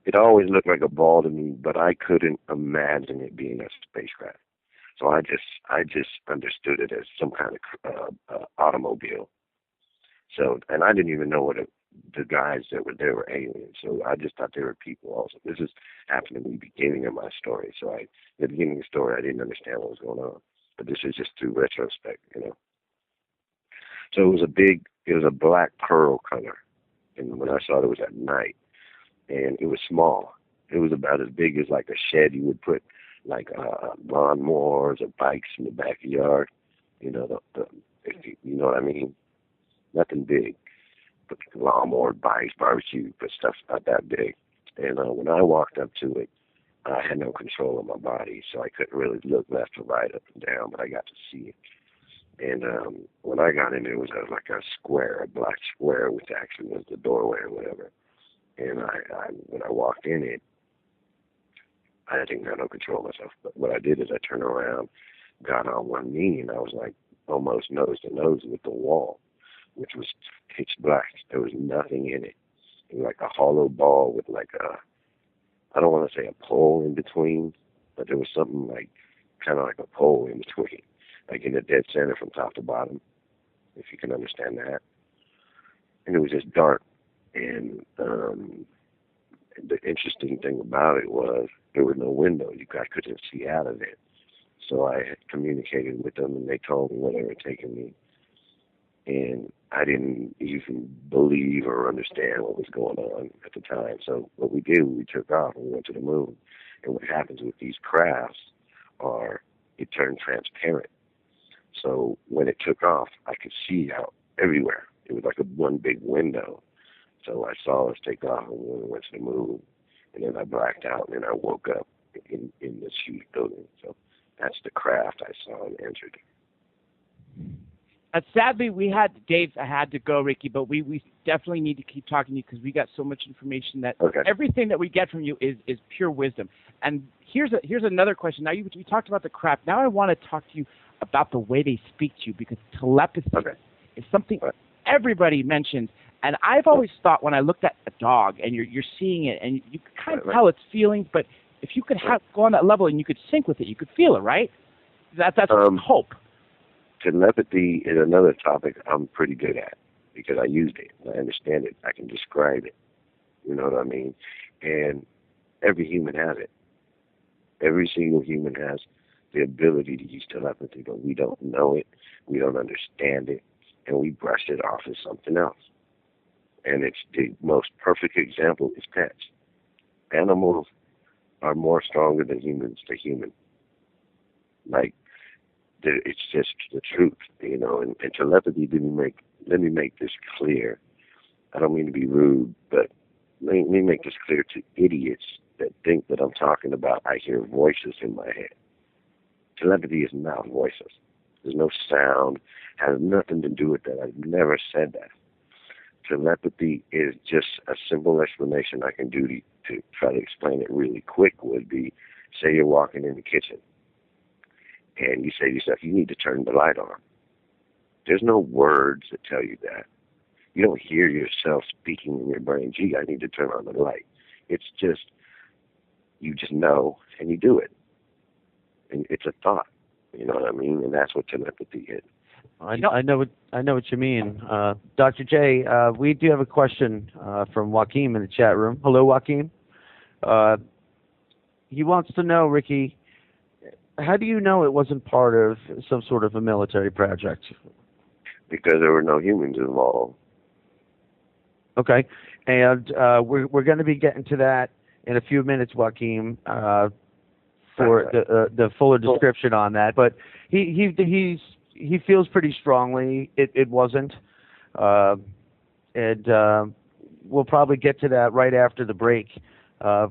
It always looked like a ball to me, but I couldn't imagine it being a spacecraft. So I just understood it as some kind of automobile. So, and I didn't even know the guys that were there were aliens. So I just thought they were people also. This is happened in the beginning of my story. So in the beginning of the story, I didn't understand what was going on. But this is just through retrospect, you know. So it was a black pearl color. And when I saw it, it was at night. And it was small. It was about as big as like a shed you would put like lawnmowers or bikes in the backyard. You know, you know what I mean? Nothing big. But lawnmower, bikes, barbecue, but stuff not that big. And when I walked up to it, I had no control of my body, so I couldn't really look left or right, up and down, but I got to see it. And when I got in, it was like a square, a black square, which actually was the doorway or whatever. And when I walked in it, I didn't have no control of myself. But what I did is I turned around, got on one knee, and I was like almost nose to nose with the wall, which was pitch black. There was nothing in it. It was like a hollow ball with like I don't want to say a pole in between, but there was something like kind of like a pole in between, like in the dead center from top to bottom, if you can understand that. And it was just dark. And the interesting thing about it was there was no window. I couldn't see out of it. So I had communicated with them, and they told me where they were taking me. And I didn't even believe or understand what was going on at the time. So what we did, we took off and we went to the moon. And what happens with these crafts are it turned transparent. So when it took off, I could see out everywhere. It was like one big window. So I saw us take off and we went to the moon. And then I blacked out and then I woke up in this huge building. So that's the craft I saw and entered. Sadly, Dave had to go, Ricky, but we definitely need to keep talking to you because we got so much information that everything that we get from you is pure wisdom. And here's another question. Now, we talked about the craft. Now I want to talk to you about the way they speak to you, because telepathy is something everybody mentions. And I've always thought when I looked at a dog and you're seeing it and you can kind of tell its feelings, but if you could go on that level and you could sync with it, you could feel it, right? That's hope. Telepathy is another topic I'm pretty good at because I used it. I understand it. I can describe it. You know what I mean? And every human has it. Every single human has the ability to use telepathy, but we don't know it. We don't understand it. And we brush it off as something else. And it's the most perfect example is pets. Animals are more stronger than humans to human. Like, it's just the truth, you know. And telepathy, let me make this clear. I don't mean to be rude, but let me make this clear to idiots that think that I'm talking about I hear voices in my head. Telepathy is not voices. There's no sound, has nothing to do with that. I've never said that. Telepathy is just a simple explanation I can do to try to explain it really quick would be, say you're walking in the kitchen and you say to yourself, you need to turn the light on. There's no words that tell you that. You don't hear yourself speaking in your brain, gee, I need to turn on the light. It's just, you just know and you do it. And it's a thought, you know what I mean? And that's what telepathy is. I know what you mean. Dr. J, we do have a question from Joaquin in the chat room. Hello, Joaquin. He wants to know, Ricky, how do you know it wasn't part of some sort of a military project? Because there were no humans involved. Okay. And we're going to be getting to that in a few minutes, Joaquin, for the fuller description on that. But he feels pretty strongly it wasn't. And we'll probably get to that right after the break.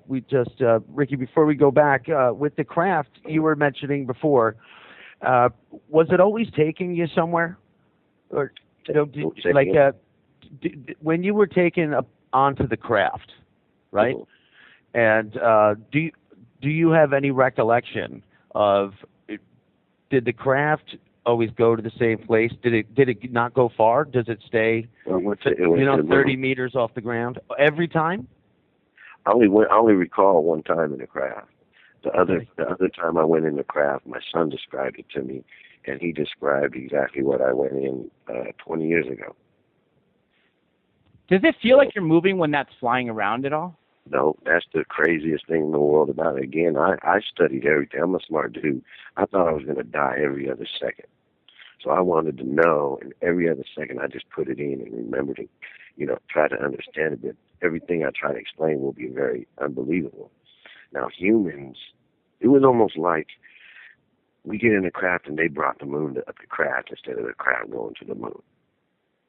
We just, Ricky, before we go back, with the craft you were mentioning before, was it always taking you somewhere? Or, when you were taken onto the craft, right? Mm-hmm. And do you have any recollection of, did the craft always go to the same place? Did it not go far? Does it stay, 30 meters off the ground every time? I only recall one time in the craft. The other time I went in the craft, my son described it to me, and he described exactly what I went in 20 years ago. Does it feel like you're moving when that's flying around at all? No, that's the craziest thing in the world about it. Again, I studied everything. I'm a smart dude. I thought I was going to die every other second. So I wanted to know, and every other second I just put it in and remembered it, try to understand it. But everything I try to explain will be very unbelievable. Now, humans, it was almost like we get in a craft and they brought the moon up the craft instead of the craft going to the moon.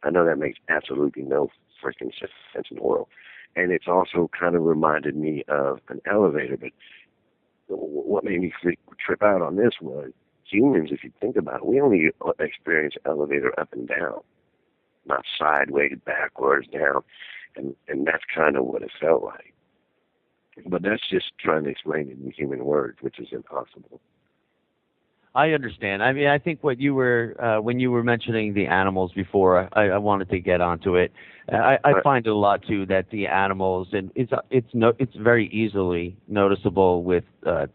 I know that makes absolutely no freaking sense in the world. And it's also kind of reminded me of an elevator. But what made me trip out on this was humans, if you think about it, we only experience elevator up and down, not sideways, backwards, down. And that's kind of what it felt like. But that's just trying to explain it in human words, which is impossible. I understand. I mean, I think what you were when you were mentioning the animals before, I wanted to get onto it. I find it a lot too that the animals, and it's very easily noticeable with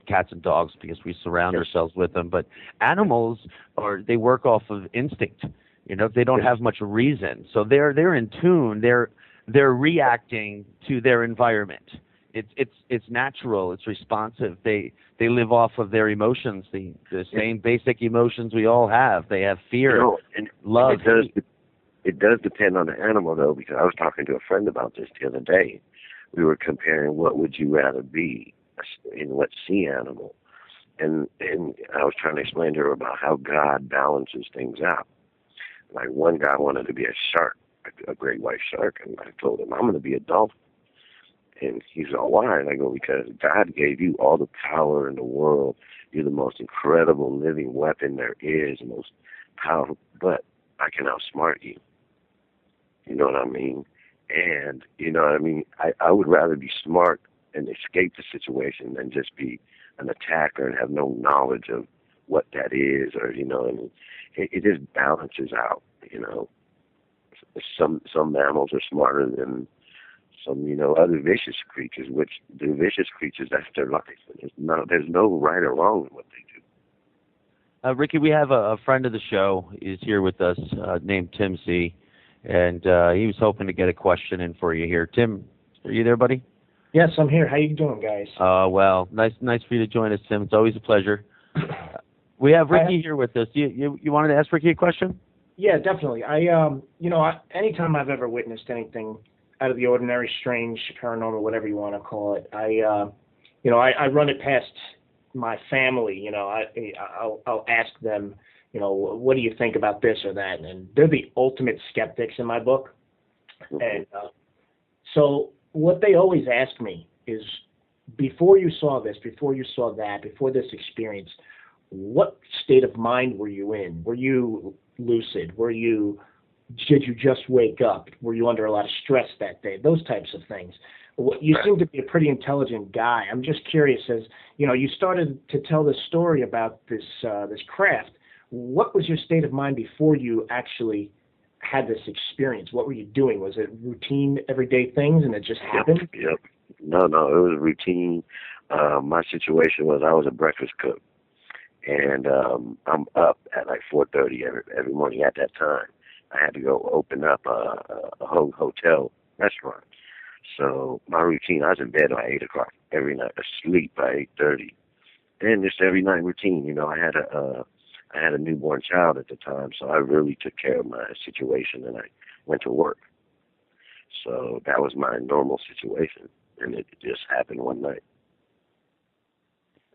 cats and dogs because we surround ourselves with them. But animals they work off of instinct. They don't have much reason, so they're in tune. They're reacting to their environment. It's natural. It's responsive. They live off of their emotions, the same basic emotions we all have. They have fear, and love. It does depend on the animal, though, because I was talking to a friend about this the other day. We were comparing what would you rather be in what sea animal, and I was trying to explain to her about how God balances things out. Like one guy wanted to be a shark, a great white shark, and I told him I'm going to be a dolphin. And he's all, why? And I go, because God gave you all the power in the world. You're the most incredible living weapon there is, the most powerful, but I can outsmart you. You know what I mean? And, you know what I mean? I would rather be smart and escape the situation than just be an attacker and have no knowledge of what that is, or, you know what I mean? It just balances out, Some mammals are smarter than some, other vicious creatures, which the vicious creatures, that's their life. There's no right or wrong in what they do. Ricky, we have a friend of the show is here with us named Tim C., and he was hoping to get a question in for you here. Tim, are you there, buddy? Yes, I'm here. How you doing, guys? Well, nice for you to join us, Tim. It's always a pleasure. We have Ricky here with us. You wanted to ask Ricky a question? Yeah, definitely. Anytime I've ever witnessed anything out of the ordinary, strange, paranormal, whatever you want to call it, I run it past my family. I'll ask them, what do you think about this or that? And they're the ultimate skeptics in my book. And so what they always ask me is, before you saw this, before you saw that, before this experience, what state of mind were you in? Were you lucid? Did you just wake up? Were you under a lot of stress that day? Those types of things. You seem to be a pretty intelligent guy. I'm just curious, as you started to tell this story about this craft. What was your state of mind before you actually had this experience? What were you doing? Was it routine, everyday things, and it just happened? Yep. No, it was routine. My situation was I was a breakfast cook, and I'm up at like 4:30 every morning. At that time, I had to go open up a hotel restaurant. So my routine, I was in bed by 8 o'clock every night, asleep by 8:30, and just every night routine. I had a newborn child at the time, so I really took care of my situation, and I went to work. So that was my normal situation, and it just happened one night.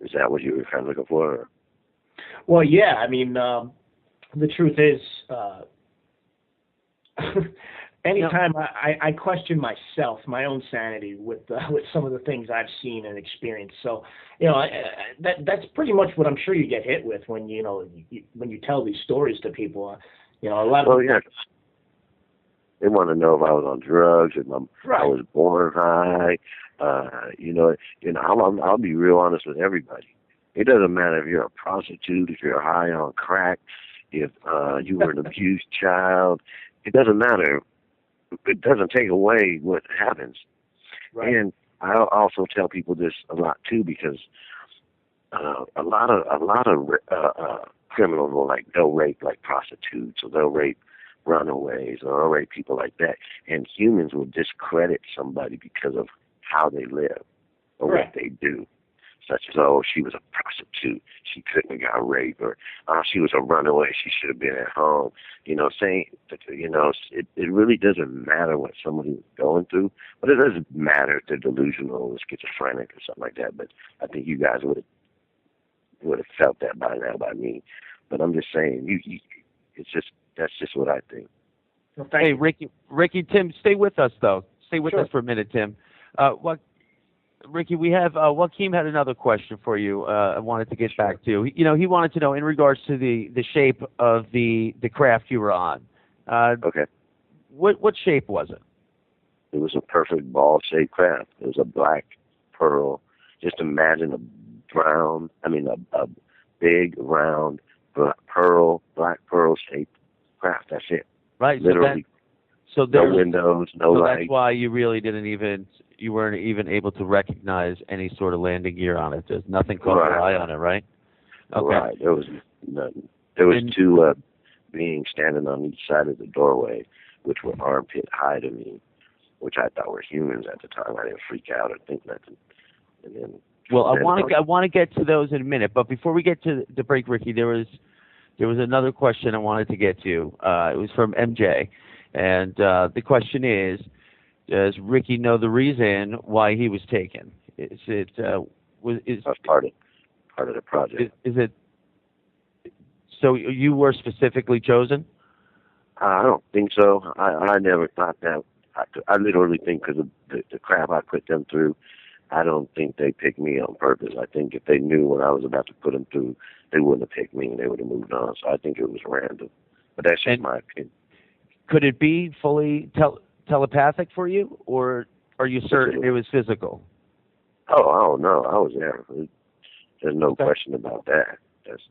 Is that what you were kind of looking for? Well, yeah. I mean, the truth is, anytime I question myself, my own sanity with some of the things I've seen and experienced. So, that's pretty much what I'm sure you get hit with when when you tell these stories to people. A lot of yeah. They want to know if I was on drugs, if I was born high. I'll be real honest with everybody. It doesn't matter if you're a prostitute, if you're high on crack, if you were an abused child. It doesn't matter. It doesn't take away what happens. Right. And I also tell people this a lot too, because a lot of criminals will they'll rape like prostitutes, or they'll rape runaways or R.A.M people like that. And humans will discredit somebody because of how they live or what they do. Such as, oh, she was a prostitute, she couldn't have got raped, or oh, she was a runaway, she should have been at home. You know, saying, you know, it really doesn't matter what somebody is going through, but it doesn't matter if they're delusional or schizophrenic or something like that. But I think you guys would have felt that by now by me. But I'm just saying, it's just that's just what I think. Well, hey, Ricky, Tim, stay with us though. Stay with us for a minute, Tim. Ricky, we have Joaquin had another question for you. I wanted to get back to. You know, he wanted to know in regards to the shape of the craft you were on. Okay. What shape was it? It was a perfect ball-shaped craft. It was a black pearl. Just imagine a big round black pearl-shaped craft. That's it. Right. Literally. So no windows, no light. That's why you really you weren't even able to recognize any sort of landing gear on it. There's nothing caught your eye on it, right? Okay. Right. There was nothing. There was two beings standing on each side of the doorway, which were armpit high to me, which I thought were humans at the time. I didn't freak out or think nothing. And then, well, I want to get to those in a minute, but before we get to the break, Ricky, there was another question I wanted to get to. It was from MJ, and the question is, does Ricky know the reason why he was taken? Is it part of the project? Is it? So you were specifically chosen? I don't think so. I never thought that. I literally think because of the crap I put them through, I don't think they picked me on purpose. I think if they knew what I was about to put them through, they wouldn't have picked me and they would have moved on. So I think it was random. But that's just my opinion. Could it be fully telepathic for you, or are you certain it was physical? Oh, I don't know. I was there. There's no question about that.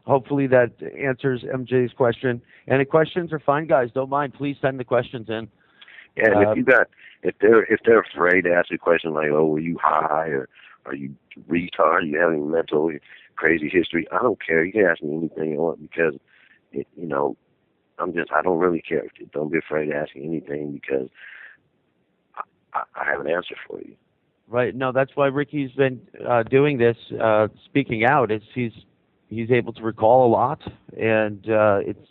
Hopefully that answers MJ's question. And the questions are fine, guys. Don't mind. Please send the questions in. Yeah, and if they're afraid to ask a question like, "Oh, were you high?" or "Are you retarded? You have any mental crazy history?" I don't care. You can ask me anything you want because, I don't really care. Don't be afraid to ask me anything because I have an answer for you. Right. No, that's why Ricky's been doing this, speaking out. He's able to recall a lot, and it's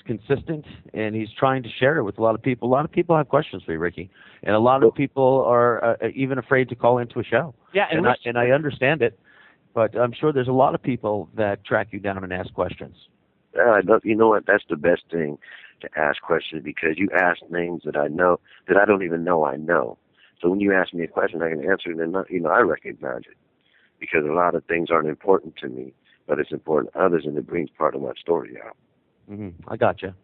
consistent, and he's trying to share it with a lot of people. A lot of people have questions for you, Ricky, and a lot of people are even afraid to call into a show. Yeah, and I understand it, but I'm sure there's a lot of people that track you down and ask questions. You know what? That's the best thing, to ask questions, because you ask names that I know that I don't even know I know. So when you ask me a question, I can answer it, and I recognize it, because a lot of things aren't important to me, but it's important to others, and it brings part of my story out. I gotcha.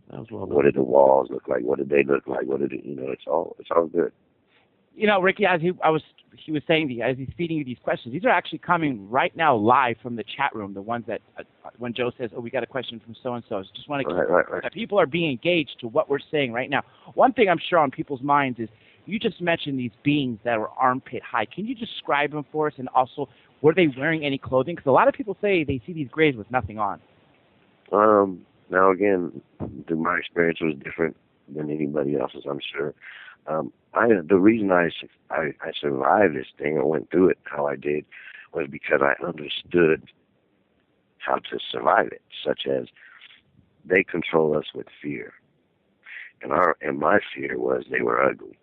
That was well done. What did the walls look like? What did they look like? What did it? It's all good. Ricky, as he was saying, as he's feeding you these questions, these are actually coming right now live from the chat room. The ones that when Joe says, "Oh, we got a question from so and so," just want to right. that people are being engaged to what we're saying right now. One thing I'm sure on people's minds is you just mentioned these beings that were armpit high. Can you describe them for us? And also, were they wearing any clothing? Because a lot of people say they see these graves with nothing on. Now again, my experience was different than anybody else's, I'm sure. The reason I survived this thing, I went through it how I did, was because I understood how to survive it, such as they control us with fear. And my fear was they were ugly.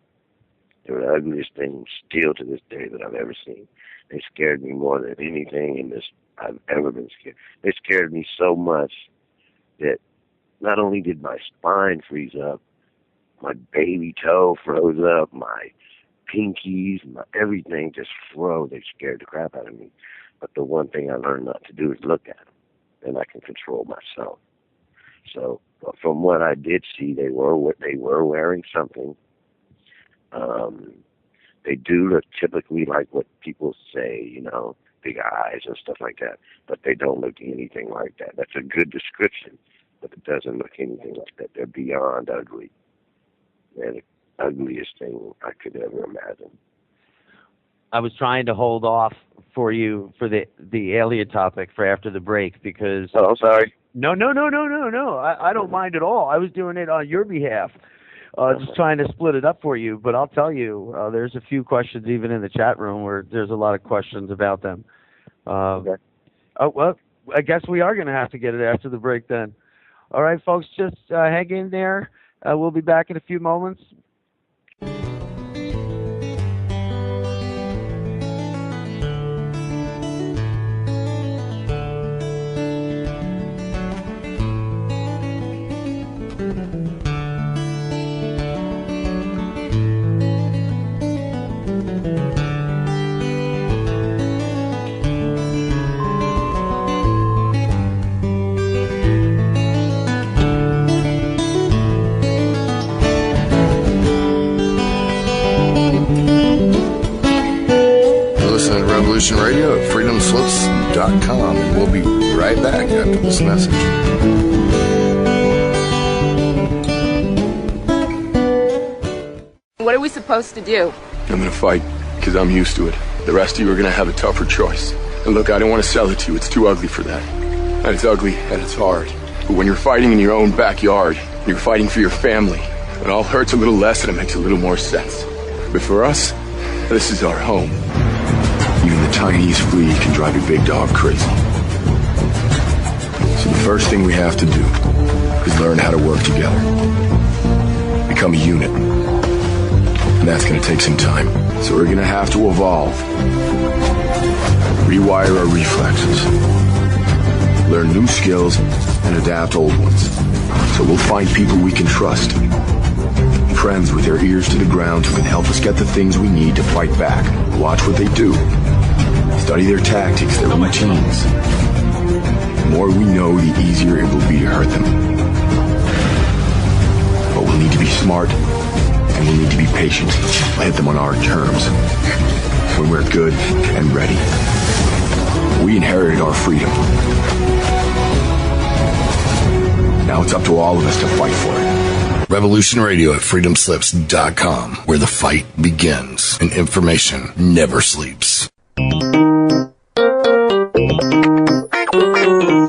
They were the ugliest things still to this day that I've ever seen. They scared me more than anything I've ever been scared. They scared me so much that not only did my spine freeze up, my baby toe froze up, my pinkies, everything just froze. They scared the crap out of me. But the one thing I learned not to do is look at them, and I can control myself. So from what I did see, they were wearing something. They do look typically like what people say, big eyes and stuff like that, but they don't look anything like that. That's a good description, but it doesn't look anything like that. They're beyond ugly. They're the ugliest thing I could ever imagine. I was trying to hold off for you for the alien topic for after the break because... Oh, sorry. No. I don't mind at all. I was doing it on your behalf. Just trying to split it up for you. But I'll tell you, there's a few questions even in the chat room where there's a lot of questions about them. Okay. Oh, well, I guess we are going to have to get it after the break then. All right, folks, just hang in there. We'll be back in a few moments. Revolution Radio at freedomslips.com, and we'll be right back after this message. What are we supposed to do? I'm gonna fight, because I'm used to it. The rest of you are gonna have a tougher choice. And look, I don't want to sell it to you. It's too ugly for that. And it's ugly, and it's hard. But when you're fighting in your own backyard, you're fighting for your family, it all hurts a little less and it makes a little more sense. But for us, this is our home. Even the tiniest flea can drive a big dog crazy. So the first thing we have to do is learn how to work together. Become a unit. And that's going to take some time. So we're going to have to evolve. Rewire our reflexes. Learn new skills and adapt old ones. So we'll find people we can trust. Friends with their ears to the ground who can help us get the things we need to fight back. Watch what they do. Study their tactics, their routines. The more we know, the easier it will be to hurt them. But we'll need to be smart, and we'll need to be patient. We'll hit them on our terms, when we're good and ready. We inherited our freedom. Now it's up to all of us to fight for it. Revolution Radio at freedomslips.com, where the fight begins and information never sleeps.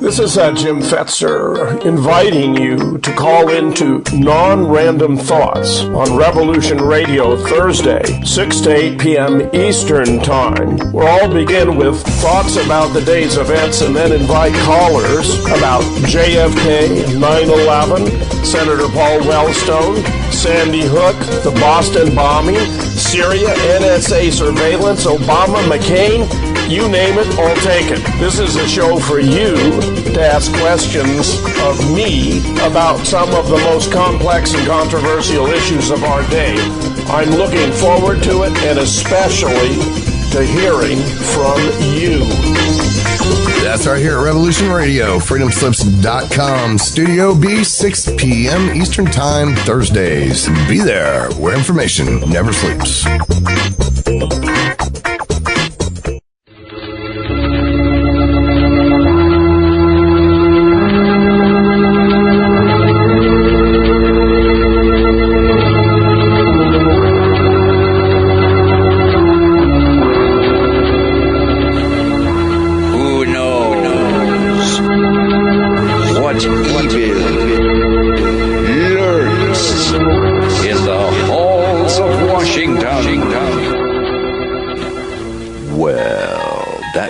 This is Jim Fetzer inviting you to call into Non-Random Thoughts on Revolution Radio Thursday, 6 to 8 p.m. Eastern Time. We'll all begin with thoughts about the day's events and then invite callers about JFK, 9/11, Senator Paul Wellstone, Sandy Hook, the Boston bombing, Syria, NSA surveillance, Obama, McCain, you name it, I'll take it. This is a show for you to ask questions of me about some of the most complex and controversial issues of our day. I'm looking forward to it, and especially to hearing from you. That's right here at Revolution Radio, freedomslips.com, Studio B, 6 p.m. Eastern Time, Thursdays. Be there, where information never sleeps.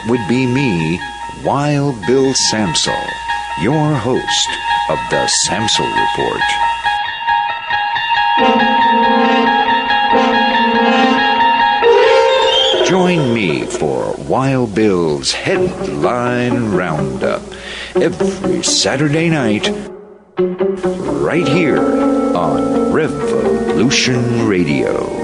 Would be me, Wild Bill Samsel, your host of the Samsel Report. Join me for Wild Bill's Headline Roundup every Saturday night, right here on Revolution Radio.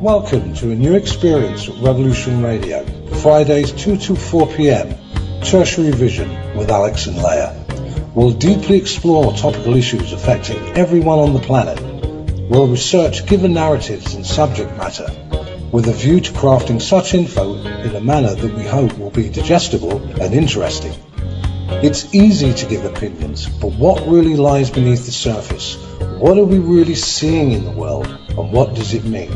Welcome to a new experience at Revolution Radio. Fridays 2 to 4 p.m. Tertiary Vision with Alex and Leia. We'll deeply explore topical issues affecting everyone on the planet. We'll research given narratives and subject matter with a view to crafting such info in a manner that we hope will be digestible and interesting. It's easy to give opinions, but what really lies beneath the surface? What are we really seeing in the world, and what does it mean?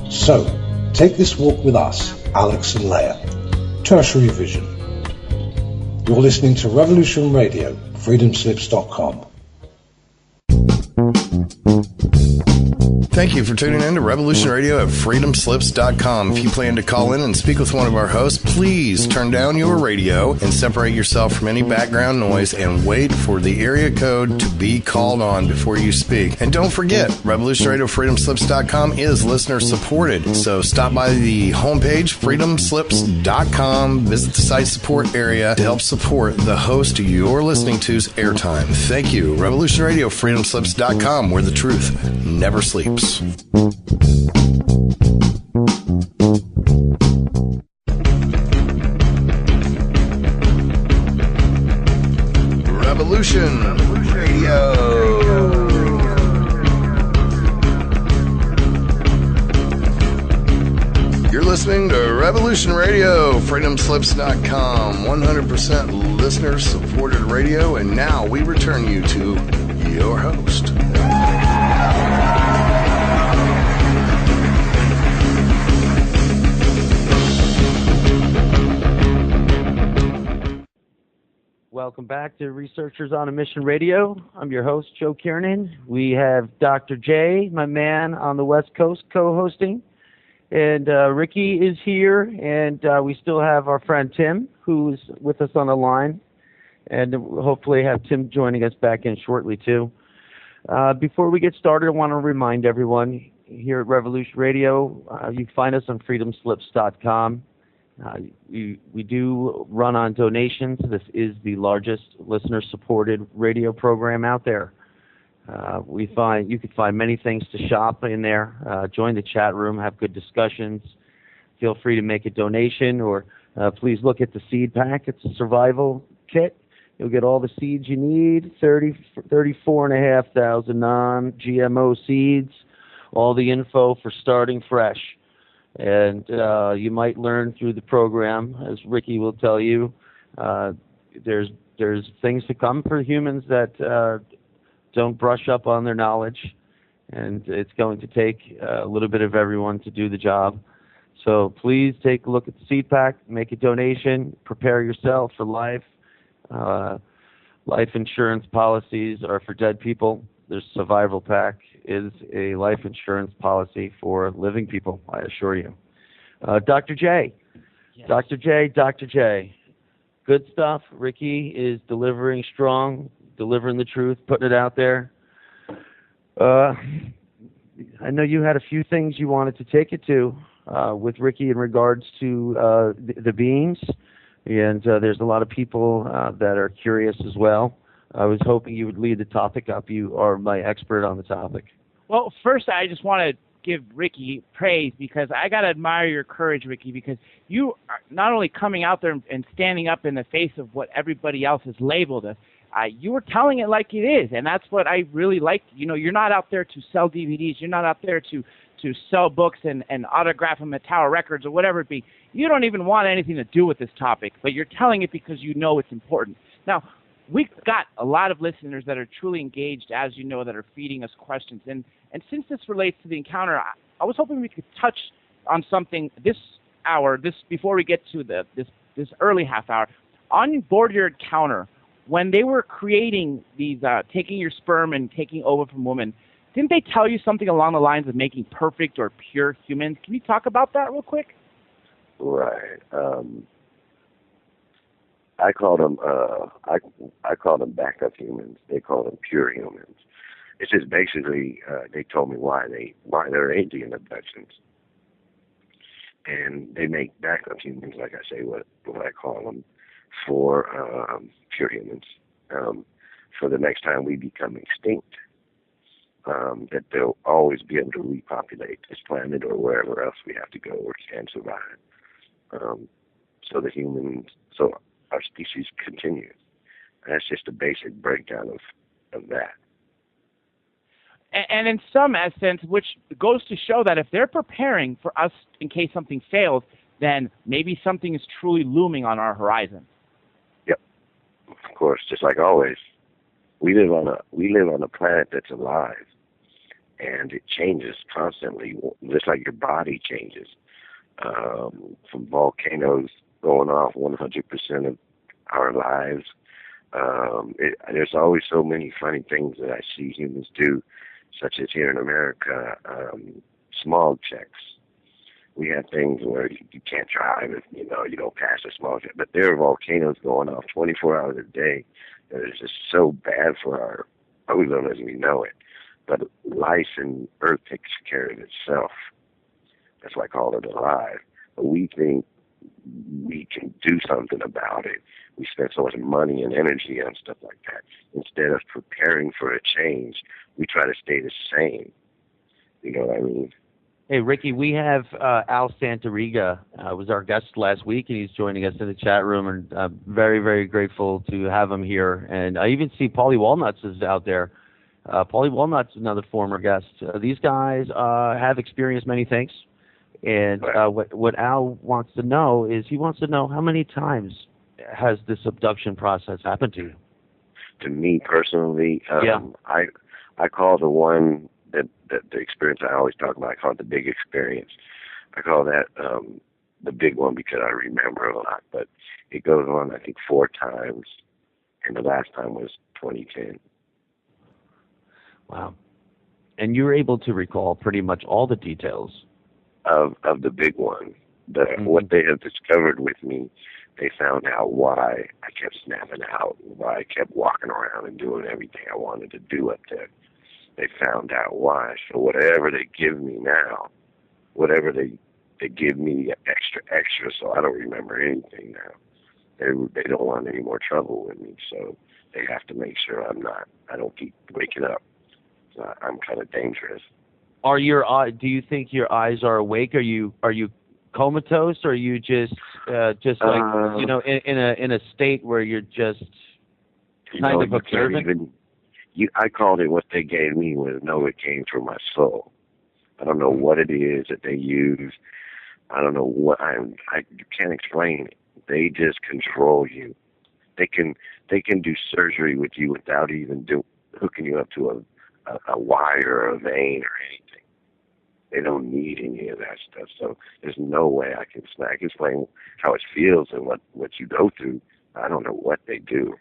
So, take this walk with us Alex and Leah. Tertiary Vision. You're listening to Revolution Radio, freedomslips.com. Thank you for tuning in to Revolution Radio at freedomslips.com. If you plan to call in and speak with one of our hosts, please turn down your radio and separate yourself from any background noise and wait for the area code to be called on before you speak. And don't forget, Revolution Radio freedomslips.com is listener supported. So stop by the homepage, freedomslips.com, visit the site support area to help support the host you're listening to's airtime. Thank you. Revolution Radio freedomslips.com, where the truth never sleeps. Revolution Radio. You're listening to Revolution Radio, freedomslips.com, 100% listener-supported radio, and now we return you to your host. Welcome back to Researchers on a Mission Radio. I'm your host, Joe Kiernan. We have Dr. J, my man on the West Coast, co-hosting. And Ricky is here, and we still have our friend Tim, who's with us on the line. And we'll hopefully have Tim joining us back in shortly, too. Before we get started, I want to remind everyone here at Revolution Radio, you can find us on freedomslips.com. We do run on donations. This is the largest listener-supported radio program out there. You can find many things to shop in there. Join the chat room, have good discussions. Feel free to make a donation, or please look at the seed pack. It's a survival kit. You'll get all the seeds you need, 34,500 non-GMO seeds, all the info for starting fresh. And you might learn through the program, as Ricky will tell you, there's things to come for humans that don't brush up on their knowledge, and it's going to take a little bit of everyone to do the job. So please take a look at the seed pack, make a donation, prepare yourself for life. Life insurance policies are for dead people. There's survival pack is a life insurance policy for living people, I assure you. Dr. J. Yes. Dr. J. Good stuff. Ricky is delivering strong, delivering the truth, putting it out there. I know you had a few things you wanted to take it to with Ricky in regards to the beings, and there's a lot of people that are curious as well. I was hoping you would lead the topic up. You are my expert on the topic. Well, first, I just want to give Ricky praise, because I got to admire your courage, Ricky, because you are not only coming out there and standing up in the face of what everybody else has labeled us, you were telling it like it is, and that's what I really liked. You know, you're not out there to sell DVDs. You're not out there to sell books and autograph them at Tower Records or whatever it be. You don't even want anything to do with this topic, but you're telling it because you know it's important. Now, we've got a lot of listeners that are truly engaged, as you know, that are feeding us questions. And since this relates to the encounter, I was hoping we could touch on something this hour, before we get to this early half hour. On board your encounter, when they were creating these, taking your sperm and taking over from women, didn't they tell you something along the lines of making perfect or pure humans? Can you talk about that real quick? Right. I call them I call them backup humans. They call them pure humans. It's just basically they told me why they're alien abductions, and they make backup humans, like I say, what I call them, for pure humans. For the next time we become extinct, that they'll always be able to repopulate this planet or wherever else we have to go or can survive. So our species continues. That's just a basic breakdown of that. And in some essence, which goes to show that if they're preparing for us in case something fails, then maybe something is truly looming on our horizon. Yep. Of course, just like always. We live on a planet that's alive, and it changes constantly, just like your body changes. from volcanoes going off 100% of our lives. There's always so many funny things that I see humans do, such as here in America, smog checks. We have things where you can't drive if you don't pass a smog check. But there are volcanoes going off 24 hours a day that is just so bad for our ozone as we know it. But life and Earth takes care of itself. That's why I call it alive. But we think we can do something about it. We spend so much money and energy on stuff like that. Instead of preparing for a change, we try to stay the same. You know what I mean? Hey, Ricky, we have Al Santoriga was our guest last week, and he's joining us in the chat room, and very, very grateful to have him here. And I even see Paulie Walnuts is out there. Paulie Walnuts is another former guest. These guys have experienced many things, and what Al wants to know is he wants to know how many times has this abduction process happened to you? To me personally, I call the one that the experience I always talk about, I call it the big experience. I call that the big one because I remember a lot. But it goes on, I think, 4 times, and the last time was 2010. Wow. And you were able to recall pretty much all the details of the big one. What they have discovered with me, they found out why I kept snapping out, why I kept walking around and doing everything I wanted to do up there. They found out why. So whatever they give me now, whatever they give me extra, so I don't remember anything now. They don't want any more trouble with me, so they have to make sure I don't keep waking up. So I'm kind of dangerous. Are your do you think your eyes are awake? Are you comatose, or are you just like in a state where you're just kind of observant? I called it what they gave me was it came from my soul. I don't know what it is that they use. I don't know what you can't explain it. They just control you. They can do surgery with you without even hooking you up to a wire or a vein or anything. They don't need any of that stuff. So there's no way I can explain how it feels and what you go through. I don't know what they do.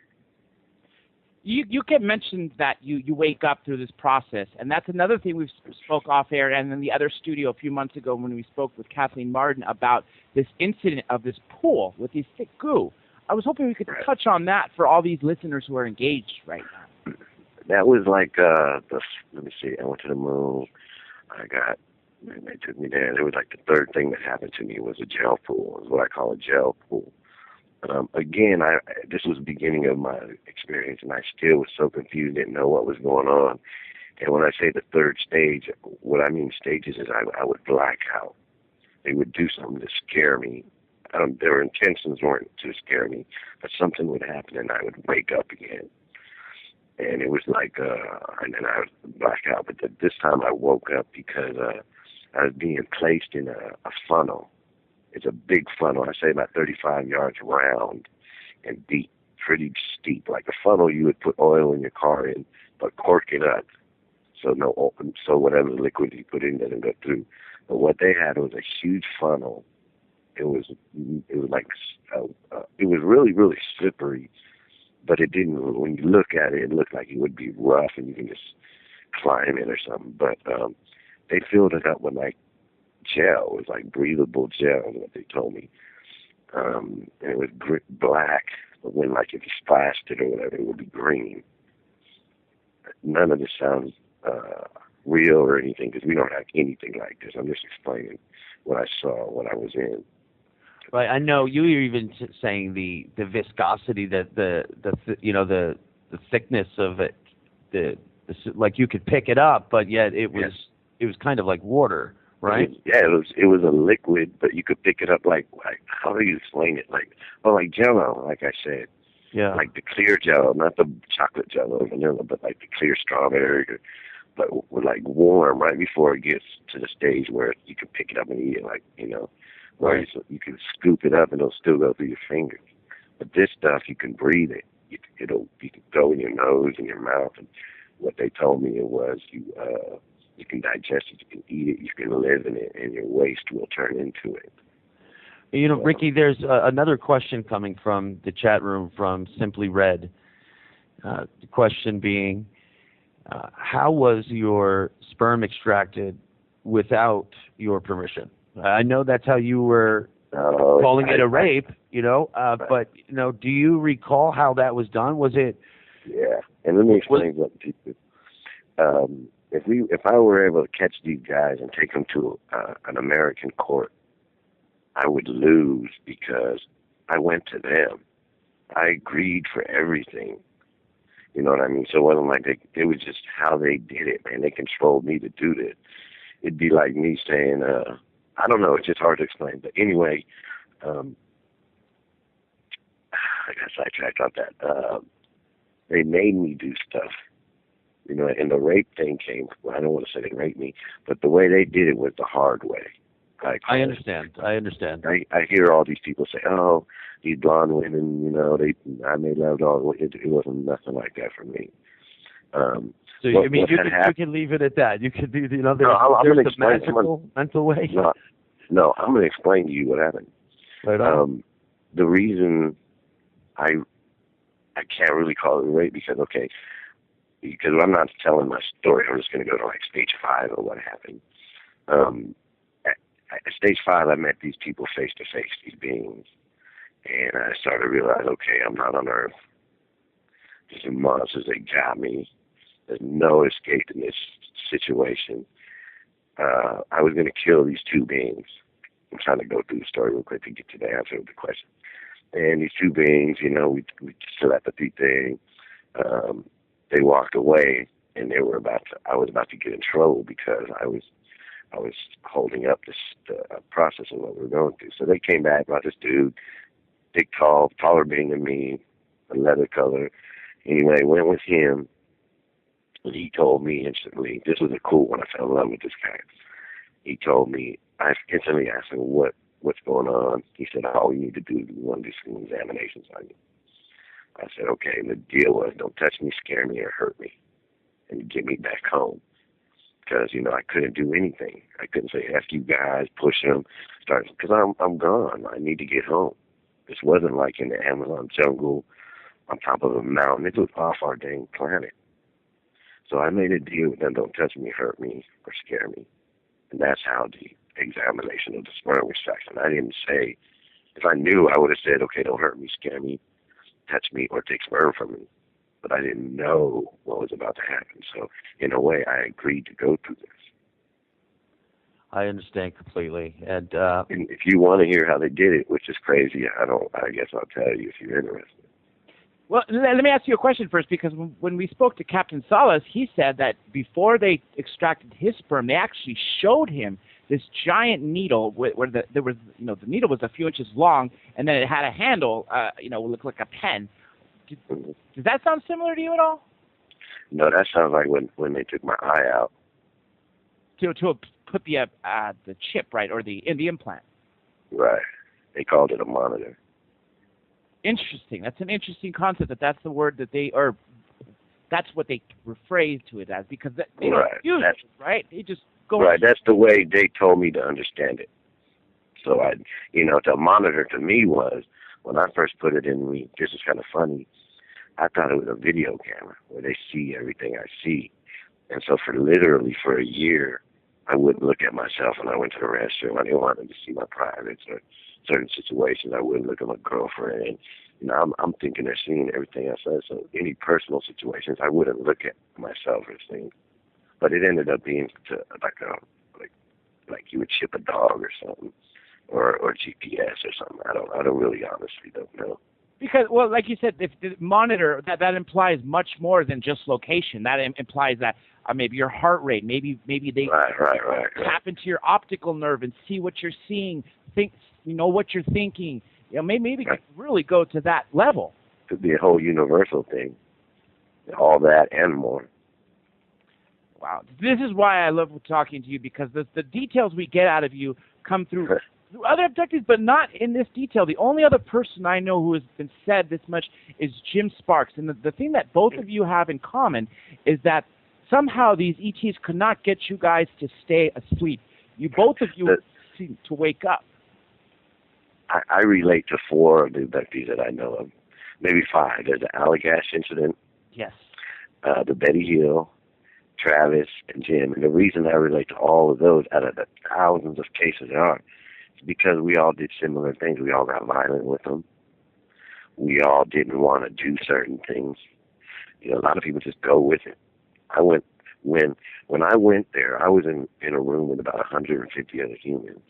You kept mentioning that you wake up through this process, and that's another thing we've spoke off air and in the other studio a few months ago when we spoke with Kathleen Martin about this incident of this pool with these thick goo. I was hoping we could touch on that for all these listeners who are engaged right now. That was like let me see. I went to the moon. They took me there. It was like the third thing that happened to me was a gel pool. It was what I call a gel pool. Again, this was the beginning of my experience, and I still was so confused, didn't know what was going on. And when I say the third stage, what I mean stages is I would black out. They would do something to scare me. Their intentions weren't to scare me, but something would happen, and I would wake up again. And it was like, and then I would black out. But this time I woke up because I was being placed in a funnel. It's a big funnel. I say about 35 yards round and deep, pretty steep. Like a funnel you would put oil in your car in, but cork it up so whatever liquid you put in doesn't go through. But what they had was a huge funnel. It was like it was really, really slippery, but it didn't. When you look at it, it looked like it would be rough and you can just climb it or something. But they filled it up with like gel. It was like breathable gel, is what they told me. And it was black, but when like if you splashed it or whatever, it would be green. None of this sounds real or anything because we don't have anything like this. I'm just explaining what I saw, what I was in. Right, I know you were even saying the viscosity, that the thickness of it, like you could pick it up, but yet it was kind of like water. Right. It was a liquid, but you could pick it up like how do you explain it? Like Jell-O, like I said. Yeah. Like the clear Jell-O, not the chocolate Jell-O, vanilla, but like the clear strawberry, but like warm right before it gets to the stage where you can pick it up and eat it, like where you can scoop it up and it'll still go through your fingers. But this stuff you can breathe it. You can go in your nose and your mouth. And what they told me it was you You can digest it, you can eat it, you can live in it, and your waste will turn into it. You know, Ricky, there's another question coming from the chat room from Simply Red. The question being, how was your sperm extracted without your permission? I know that's how you were calling it a rape, you know, but, you know, do you recall how that was done? Was it? Yeah, and let me explain something to you. If I were able to catch these guys and take them to an American court, I would lose because I went to them. I agreed for everything. You know what I mean? So it wasn't like it was just how they did it, man. They controlled me to do this. It'd be like me saying, I don't know, it's just hard to explain. But anyway, I got sidetracked on that. They made me do stuff. You know, and the rape thing came, well, I don't want to say they raped me, but the way they did it was the hard way. I understand. I hear all these people say, "Oh, these blonde women, you know, I made love to all." It wasn't nothing like that for me. So you mean you can leave it at that? You could be, you know, there's the mental way. No, I'm going to explain to you what happened. Right on. The reason I can't really call it rape because I'm not telling my story. I'm just going to go to like stage 5 or what happened. At stage 5, I met these people face to face, these beings, and I started to realize, okay, I'm not on Earth. These are monsters. They got me. There's no escape in this situation. I was going to kill these 2 beings. I'm trying to go through the story real quick to get to the answer of the question. And these 2 beings, you know, we telepathy thing. They walked away, and I was about to get in trouble because I was holding up the process of what we were going through. So they came back, brought this dude, big, tall, taller being than me, a leather color. Anyway, went with him, and he told me instantly, this was a cool one, I fell in love with this guy. He told me, I instantly asked him, what's going on? He said, all you need to do is we want to do some examinations on you. I said, okay, and the deal was, don't touch me, scare me, or hurt me, and get me back home. Because, you know, I couldn't do anything. I couldn't say, F you guys, push them, because I'm gone. I need to get home. This wasn't like in the Amazon jungle on top of a mountain. It was off our dang planet. So I made a deal with them, don't touch me, hurt me, or scare me. And that's how the examination of the sperm extraction. I didn't say, if I knew, I would have said, okay, don't hurt me, scare me, touch me, or take sperm from me. But I didn't know what was about to happen. So, in a way, I agreed to go through this. I understand completely. And if you want to hear how they did it, which is crazy, I guess I'll tell you if you're interested. Well, let me ask you a question first, because when we spoke to Captain Salas, he said that before they extracted his sperm, they actually showed him this giant needle where there was, you know, the needle was a few inches long, and then it had a handle, you know, it looked like a pen. Does that sound similar to you at all? No, that sounds like when they took my eye out. To put the chip, right, or the implant. Right. They called it a monitor. Interesting. That's an interesting concept. That's the word that that's what they rephrase to it as, because they don't use it, right? They just go. Right. That's the way they told me to understand it. So the monitor to me was, when I first put it in me, this is kind of funny, I thought it was a video camera where they see everything I see. And so for a year, I wouldn't look at myself when I went to the restroom. I didn't want them to see my privates or certain situations. I wouldn't look at my girlfriend. And, you know, I'm thinking they're seeing everything I said. So any personal situations, I wouldn't look at myself or things. But it ended up being like you would chip a dog or something, or GPS or something. I don't really honestly don't know. Because, well, like you said, if the monitor, that implies much more than just location. That implies that maybe your heart rate, maybe they tap into your optical nerve and see what you're seeing, what you're thinking. You know, maybe it could really go to that level. Could be a whole universal thing, all that and more. Wow, this is why I love talking to you, because the details we get out of you come through other abductees, but not in this detail. The only other person I know who has been said this much is Jim Sparks. And the thing that both of you have in common is that somehow these ETs could not get you guys to stay asleep. Both of you seem to wake up. I relate to 4 of the abductees that I know of, maybe 5. There's the Allagash incident. Yes. The Betty Hill, Travis, and Jim. And the reason I relate to all of those out of the thousands of cases there are is because we all did similar things. We all got violent with them. We all didn't want to do certain things. You know, a lot of people just go with it. When I went there, I was in a room with about 150 other humans.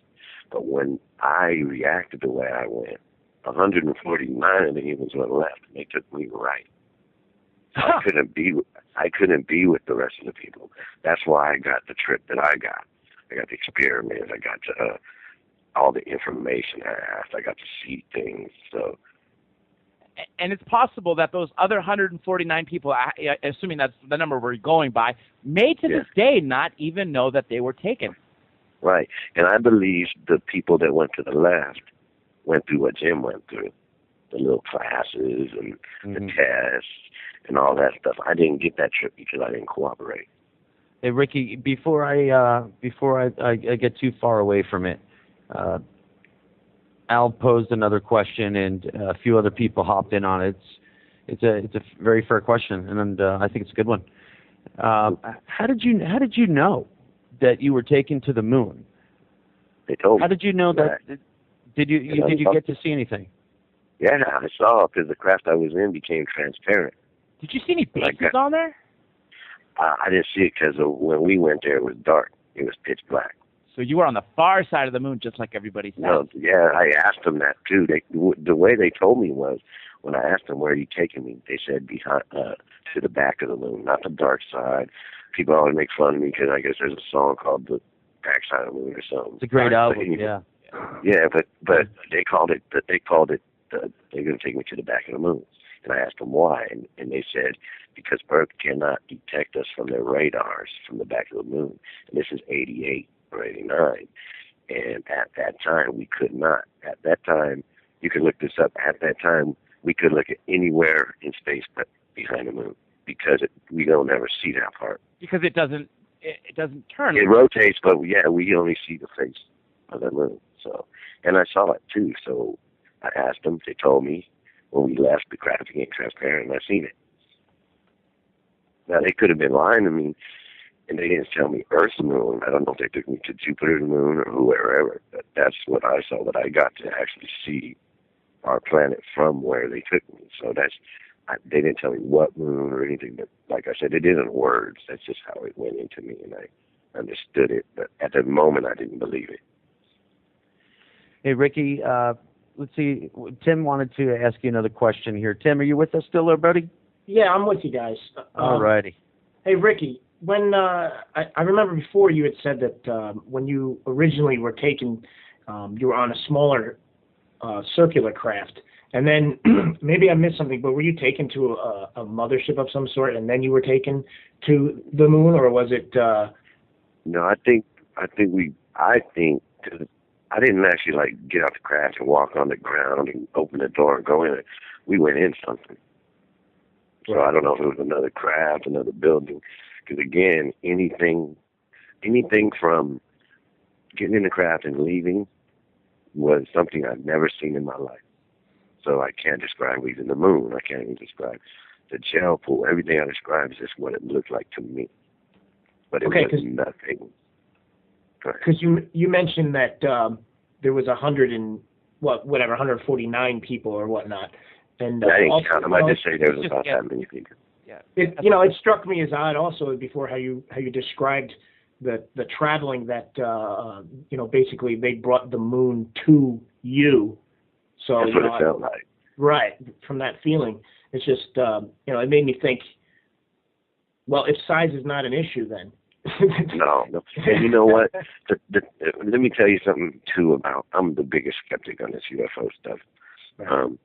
But when I reacted the way I went, 149 of the humans went left, and they took me right. I couldn't be with the rest of the people. That's why I got the trip that I got. I got the experiments. I got all the information I asked. I got to see things. So. And it's possible that those other 149 people, assuming that's the number we're going by, may to this day not even know that they were taken. Right. And I believe the people that went to the left went through what Jim went through, the little classes and the tests and all that stuff. I didn't get that trip because I didn't cooperate. Hey, Ricky, before I get too far away from it, Al posed another question, and a few other people hopped in on it. It's a very fair question, and I think it's a good one. How did you know that you were taken to the moon? They told me. How did you know that? Did you get to see anything? Yeah, I saw, because the craft I was in became transparent. Did you see any bases on there? I didn't see it because when we went there, it was dark. It was pitch black. So you were on the far side of the moon, just like everybody said. No, yeah, I asked them that too. The way they told me was, when I asked them, where are you taking me, they said behind to the back of the moon, not the dark side. People always make fun of me because I guess there's a song called The Back Side of the Moon or something. It's a great album, yeah. Yeah, but they called it they're going to take me to the back of the moon. And I asked them why, and they said, because Earth cannot detect us from their radars from the back of the moon. And this is 88 or 89. And at that time, we could not. At that time, you can look this up. At that time, we could look at anywhere in space but behind the moon, because we don't ever see that part. Because it doesn't turn. It rotates, but yeah, we only see the face of the moon. So, and I saw it too. So I asked them. They told me when we left, the craft became transparent, and I seen it. Now they could have been lying to me, and they didn't tell me Earth's moon. I don't know if they took me to Jupiter's moon or wherever. But that's what I saw. That I got to actually see our planet from where they took me. So they didn't tell me what moon or anything, but like I said, it isn't words. That's just how it went into me, and I understood it. But at the moment, I didn't believe it. Hey, Ricky, let's see. Tim wanted to ask you another question here. Tim, are you with us still there, buddy? Yeah, I'm with you guys. All righty. Hey, Ricky, when I remember before you had said that when you originally were taken, you were on a smaller circular craft. And then maybe I missed something, but were you taken to a mothership of some sort, and then you were taken to the moon, or was it? No, I think cause I didn't actually get out the craft and walk on the ground and open the door and go in it. We went in something. So I don't know if it was another craft, another building, because again, anything from getting in the craft and leaving was something I'd never seen in my life. So I can't describe leaving the moon. I can't even describe the gel pool. Everything I describe is just what it looked like to me. But it was nothing. Because you mentioned that there was 149 people or whatnot. And I didn't count them. I just say there was about that many people. Yeah. It struck me as odd also before how you described the traveling that basically they brought the moon to you. So that's what it felt like. Right, from that feeling. It's just it made me think, well, if size is not an issue then. No. And you know what? Let me tell you something too about, I'm the biggest skeptic on this UFO stuff. Right.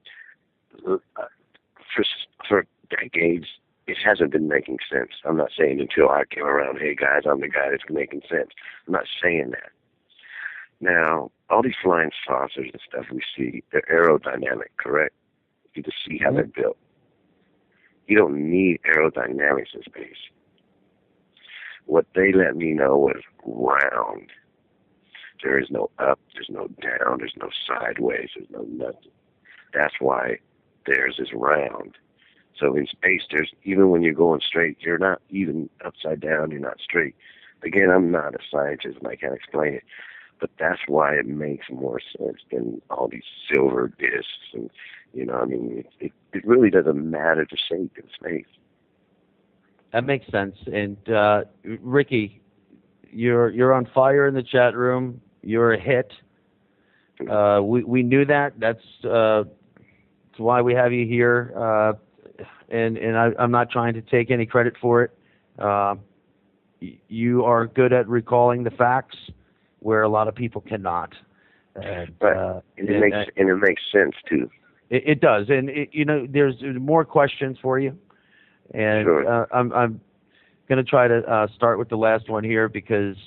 For decades, it hasn't been making sense. I'm not saying until I came around, hey guys, I'm the guy that's making sense. I'm not saying that. Now, all these flying saucers and stuff we see, they're aerodynamic, correct? You can see how they're built. You don't need aerodynamics in space. what they let me know was round. There is no up, there's no down, there's no sideways, there's no nothing. That's why theirs is round. So in space, there's, even when you're going straight, you're not even upside down, you're not straight. Again, I'm not a scientist and I can't explain it, but that's why it makes more sense than all these silver discs. And, you know, I mean, it really doesn't matter the shape in space. That makes sense. And Ricky, you're on fire in the chat room. You're a hit. We knew that. That's why we have you here. And I'm not trying to take any credit for it. You are good at recalling the facts, where a lot of people cannot. And it makes sense too. It does, and you know, there's more questions for you, and sure. I'm going to try to start with the last one here because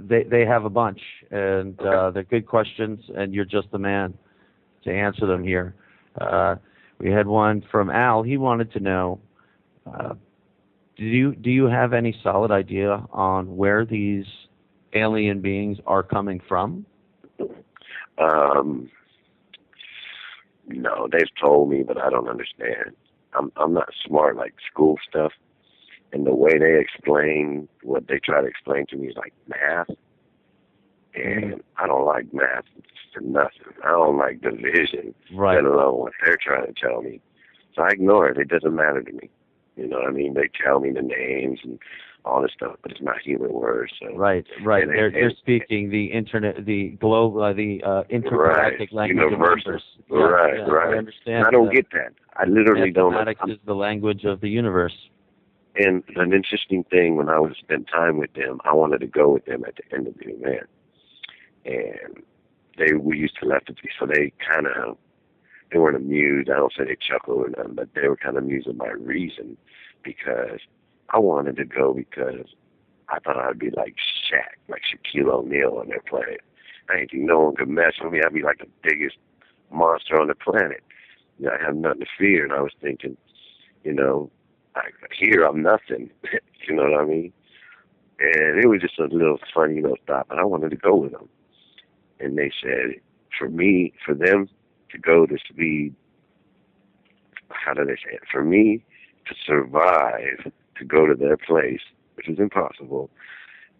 they have a bunch, and they're good questions, and you're just the man to answer them here. We had one from Al. He wanted to know, do you have any solid idea on where these alien beings are coming from? No, they've told me, but I don't understand. I'm not smart like school stuff, and the way they explain what they try to explain to me is like math, and I don't like math for nothing. I don't like division, let alone what they're trying to tell me. So I ignore it. It doesn't matter to me. You know what I mean? They tell me the names and all this stuff, but it's not human words. So. Right. They're speaking the internet, the global, the intergalactic language of numbers. Right. I understand. And I don't get that. I literally don't. Mathematics is the language of the universe. And an interesting thing, when I would spend time with them, I wanted to go with them at the end of the event, and we used telepathy, so they weren't amused. I don't say they chuckled or nothing, but they were kind of amused at my reason, because I wanted to go because I thought I'd be like Shaq, like Shaquille O'Neal on their planet. I ain't think no one could mess with me. I'd be like the biggest monster on the planet. You know, I have nothing to fear. And I was thinking, you know, here I'm nothing. You know what I mean? And it was just a little funny little thought, but I wanted to go with them. And they said, for them to go to speed, how do they say it? For me to survive, to go to their place, which is impossible,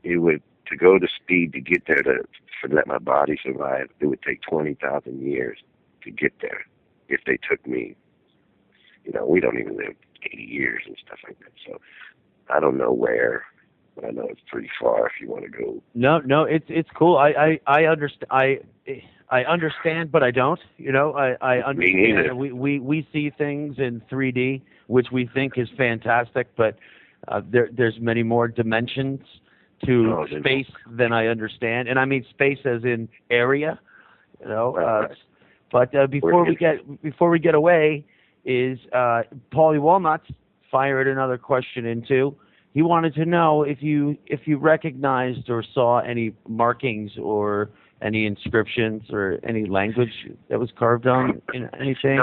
to go to speed to get there, to let my body survive, it would take 20,000 years to get there if they took me. You know, we don't even live 80 years and stuff like that. So I don't know where, but I know it's pretty far if you want to go. No, it's cool. I understand. I understand, but I don't. You know, I understand. We see things in 3D, which we think is fantastic, but there's many more dimensions to space than I understand, and I mean space as in area. You know, but before we get away, is Paulie Walnuts fired another question into. He wanted to know if you recognized or saw any markings or any inscriptions or any language that was carved on in anything.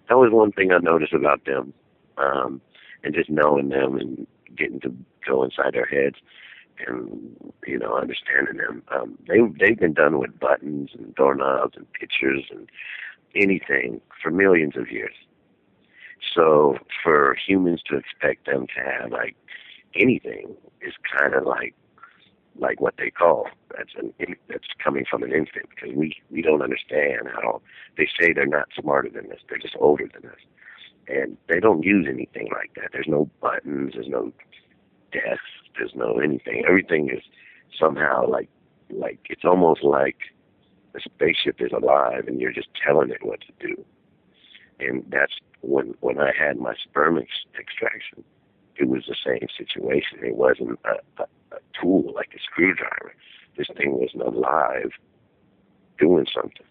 That was one thing I noticed about them, and just knowing them and getting to go inside their heads and, you know, understanding them. They've been done with buttons and doorknobs and pictures and anything for millions of years. So for humans to expect them to have like anything is kind of like what they call that's coming from an infant, because we don't understand how they say they're not smarter than us, they're just older than us, and they don't use anything like that. There's no buttons, there's no desks, there's no anything. Everything is somehow like it's almost like the spaceship is alive and you're just telling it what to do. And that's when I had my sperm extraction, it was the same situation. It wasn't a tool like a screwdriver. This thing was alive, doing something.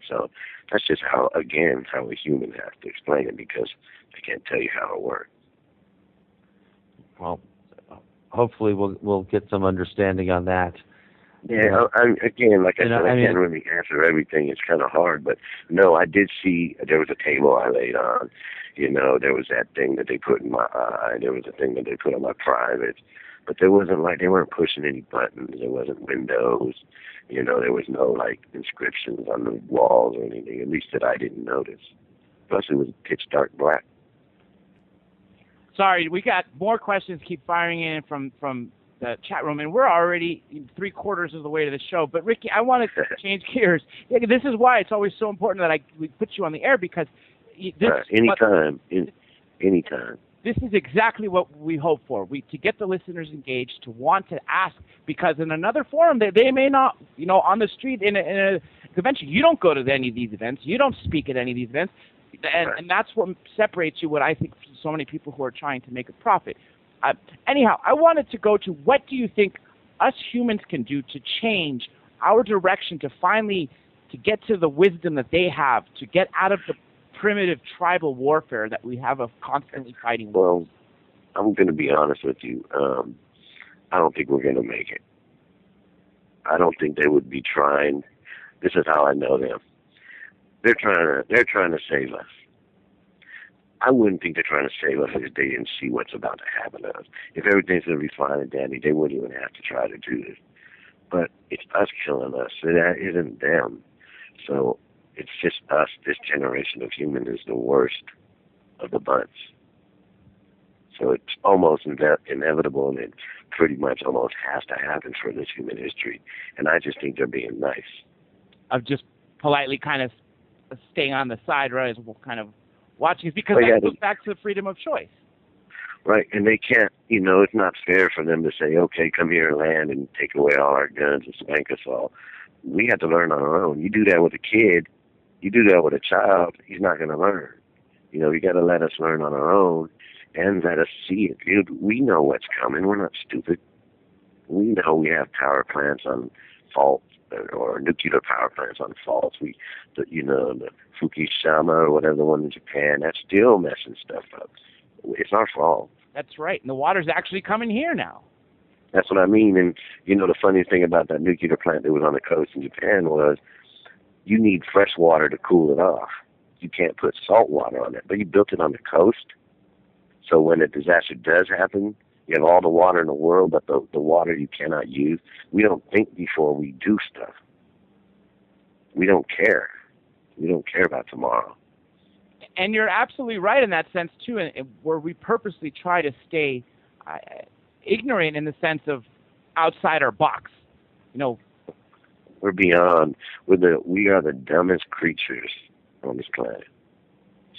So that's just how a human has to explain it, because I can't tell you how it works. Well, hopefully we'll get some understanding on that. Yeah, again, like I said, I can't really answer everything. It's kind of hard, but no, I did see there was a table I laid on. You know, there was that thing that they put in my eye. There was a thing that they put on my private. But there wasn't like, they weren't pushing any buttons. There wasn't windows. You know, there was no like inscriptions on the walls or anything, at least that I didn't notice. Plus it was pitch dark black. Sorry, we got more questions keep firing in from the chat room, and we're already 3/4 of the way to the show. But Ricky, I want to change gears. Yeah, this is why it's always so important that we put you on the air, because this anytime. This is exactly what we hope for. To get the listeners engaged, to want to ask, because in another forum they may not, on the street in a convention, you don't go to any of these events, you don't speak at any of these events, and that's what separates you. What I think so many people who are trying to make a profit. Anyhow, I wanted to go to, what do you think us humans can do to change our direction, to finally to get to the wisdom that they have, to get out of the primitive tribal warfare that we have of constantly fighting? Well, I'm going to be honest with you. I don't think we're going to make it. I don't think they would be trying. This is how I know them. They're trying to save us. I wouldn't think they're trying to save us if they didn't see what's about to happen to us. If everything's going to be fine and dandy, they wouldn't even have to try to do this. But it's us killing us. That isn't them. So it's just us. This generation of humans is the worst of the bunch. So it's almost inevitable, and it pretty much almost has to happen for this human history. And I just think they're being nice. Of just politely kind of staying on the side, right, as well, kind of watching, because that goes back to the freedom of choice. Right, and they can't, it's not fair for them to say, okay, come here and land and take away all our guns and spank us all. We have to learn on our own. You do that with a kid, you do that with a child, he's not going to learn. You got to let us learn on our own and let us see it. We know what's coming. We're not stupid. We know we have power plants on fault, or nuclear power plants on faults. The Fukushima or whatever, the one in Japan, that's still messing stuff up. It's our fault. That's right. And the water's actually coming here now. That's what I mean. And, the funny thing about that nuclear plant that was on the coast in Japan was you need fresh water to cool it off. You can't put salt water on it. But you built it on the coast. So when a disaster does happen, you have all the water in the world, but the water you cannot use. We don't think before we do stuff. We don't care. We don't care about tomorrow. And you're absolutely right in that sense, too, where we purposely try to stay ignorant in the sense of outside our box. We're beyond. We are the dumbest creatures on this planet.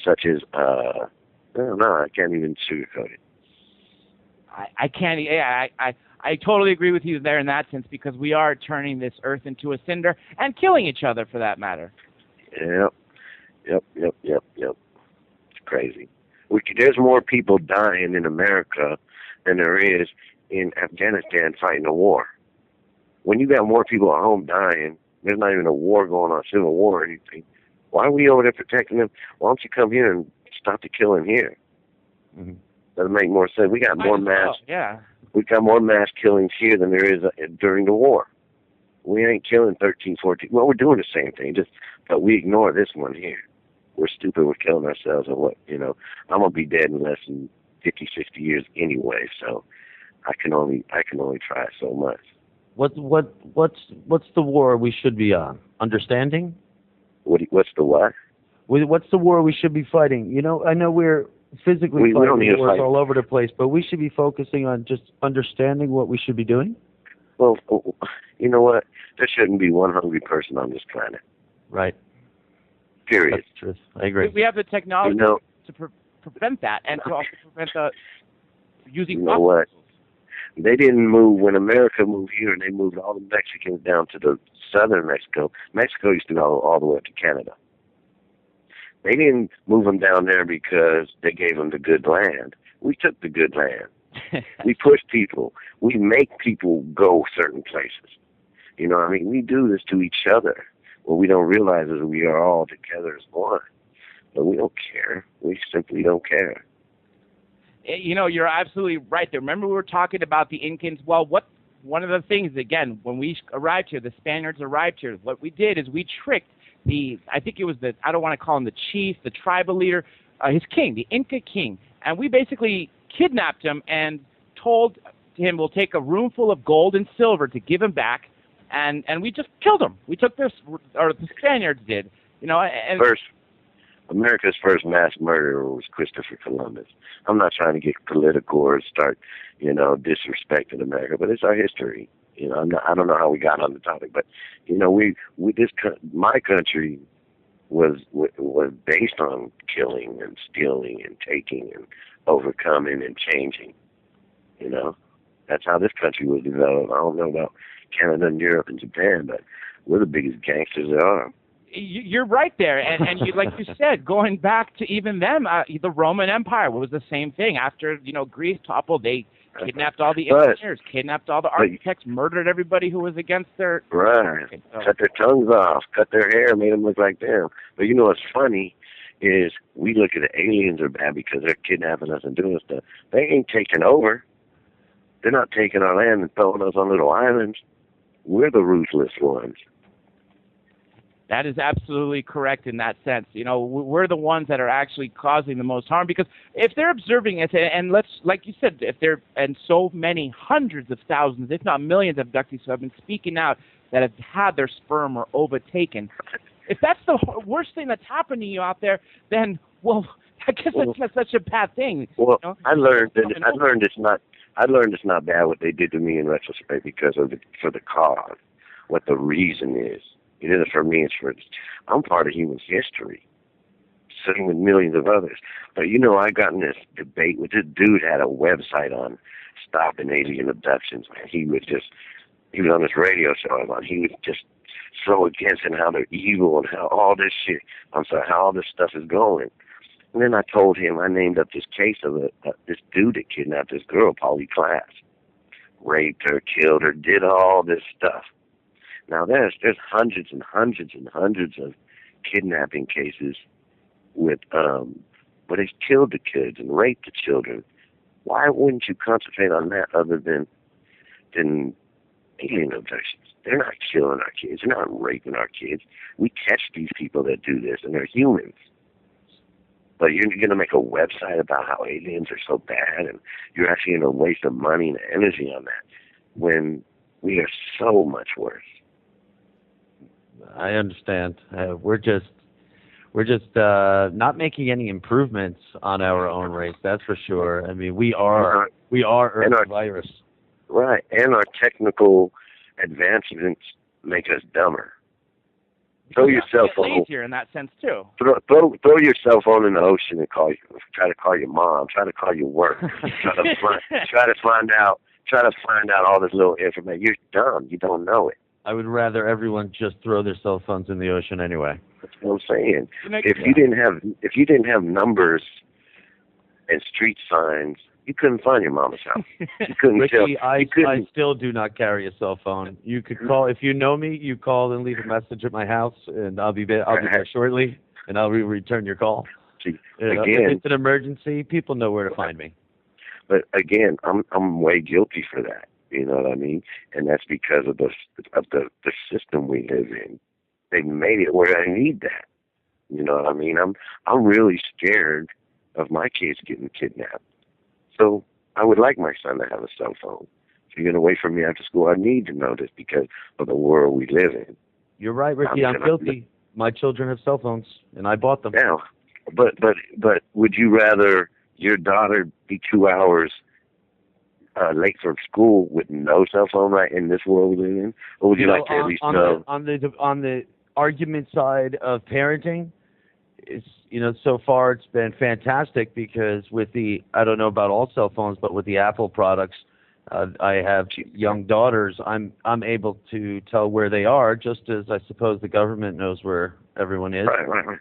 Such as, I don't know, I can't even sugarcoat it. I can't. I totally agree with you there in that sense, because we are turning this earth into a cinder and killing each other, for that matter. Yep. It's crazy. There's more people dying in America than there is in Afghanistan fighting a war. When you got more people at home dying, there's not even a war going on, civil war or anything. Why are we over there protecting them? Why don't you come here and stop the killing here? Mm-hmm. Doesn't make more sense. We got more mass. We got more mass killings here than there is during the war. We ain't killing 13, 14. Well, we're doing the same thing, but we ignore this one here. We're stupid. We're killing ourselves. I'm gonna be dead in less than 50, 60 years anyway. So I can only try so much. What's the war we should be on? Understanding? What's the what? What's the war we should be fighting? I know we're physically fighting wars all over the place, but we should be focusing on just understanding what we should be doing. Well, you know what? There shouldn't be one hungry person on this planet. Right. Period. That's the truth. I agree. We have the technology to prevent that, and to also prevent using. You know what? They didn't move when America moved here, and they moved all the Mexicans down to the southern Mexico. Mexico used to go all the way up to Canada. They didn't move them down there because they gave them the good land. We took the good land. We push people. We make people go certain places. We do this to each other. What we don't realize is we are all together as one. But we don't care. We simply don't care. You're absolutely right there. Remember we were talking about the Incans? Well, one of the things, again, when we arrived here, the Spaniards arrived here, what we did is we tricked I think it was I don't want to call him the chief, the tribal leader, his king, the Inca king. And we basically kidnapped him and told to him, "We'll take a room full of gold and silver to give him back," and we just killed him. We took this, or the Spaniards did. And America's first mass murderer was Christopher Columbus. I'm not trying to get political or start, disrespecting America, but it's our history. I don't know how we got on the topic, but my country was based on killing and stealing and taking and overcoming and changing. That's how this country was developed. I don't know about Canada and Europe and Japan, but we're the biggest gangsters there are. You're right there, and you, like you said, going back to even them, the Roman Empire was the same thing. After Greece toppled, they kidnapped all the engineers, kidnapped all the architects, murdered everybody who was against their cut their tongues off, cut their hair, made them look like them. But what's funny is we look at the aliens are bad because they're kidnapping us and doing stuff. They ain't taking over. They're not taking our land and throwing us on little islands. We're the ruthless ones. That is absolutely correct in that sense. We're the ones that are actually causing the most harm, because if they're observing it, and like you said, and so many hundreds of thousands, if not millions of abductees who have been speaking out that have had their sperm or ova taken, if that's the worst thing that's happened to you out there, then, I guess that's not such a bad thing. Well, I learned it's not bad what they did to me in retrospect because for the cause, what the reason is. It isn't for me, I'm part of human history, sitting with millions of others. But I got in this debate with this dude had a website on stopping alien abductions, man. He was on this radio show he was just so against and how they're evil and how all this stuff is going. And then I told him, I named up this case of this dude that kidnapped this girl, Polly Klaas, raped her, killed her, did all this stuff. Now there's hundreds and hundreds and hundreds of kidnapping cases with where they killed the kids and raped the children. Why wouldn't you concentrate on that other than alien abductions? They're not killing our kids. They're not raping our kids. We catch these people that do this, and they're humans. But you're going to make a website about how aliens are so bad, and you're actually going to waste the money and the energy on that when we are so much worse. I understand. We're just not making any improvements on our own race. That's for sure. I mean, we are Earth's virus. Right, and our technical advancements make us dumber. Throw your cell phone. Easier in that sense too. Throw your cell phone in the ocean and try to call your mom. Try to call your work. try to find out all this little information. You're dumb. You don't know it. I would rather everyone just throw their cell phones in the ocean anyway. That's what I'm saying. If you didn't have numbers and street signs, you couldn't find your mama's house. You couldn't Ricky, tell. I still do not carry a cell phone. You could call if you know me. You call and leave a message at my house, and I'll be there shortly, and I'll return your call. Again, if it's an emergency, people know where to find me. But again, I'm way guilty for that. You know what I mean? And that's because of the system we live in. They made it where I need that. You know what I mean? I'm really scared of my kids getting kidnapped. So I would like my son to have a cell phone. If you're going to wait for me after school, I need to know this because of the world we live in. You're right, Ricky. I'm guilty. My children have cell phones, and I bought them. Yeah, but would you rather your daughter be 2 hours late from school with no cell phone right in this world we live in, or would you like to at least know? On the argument side of parenting, it's so far it's been fantastic because with I don't know about all cell phones, but with the Apple products, I have young daughters. I'm able to tell where they are, just as I suppose the government knows where everyone is. Right.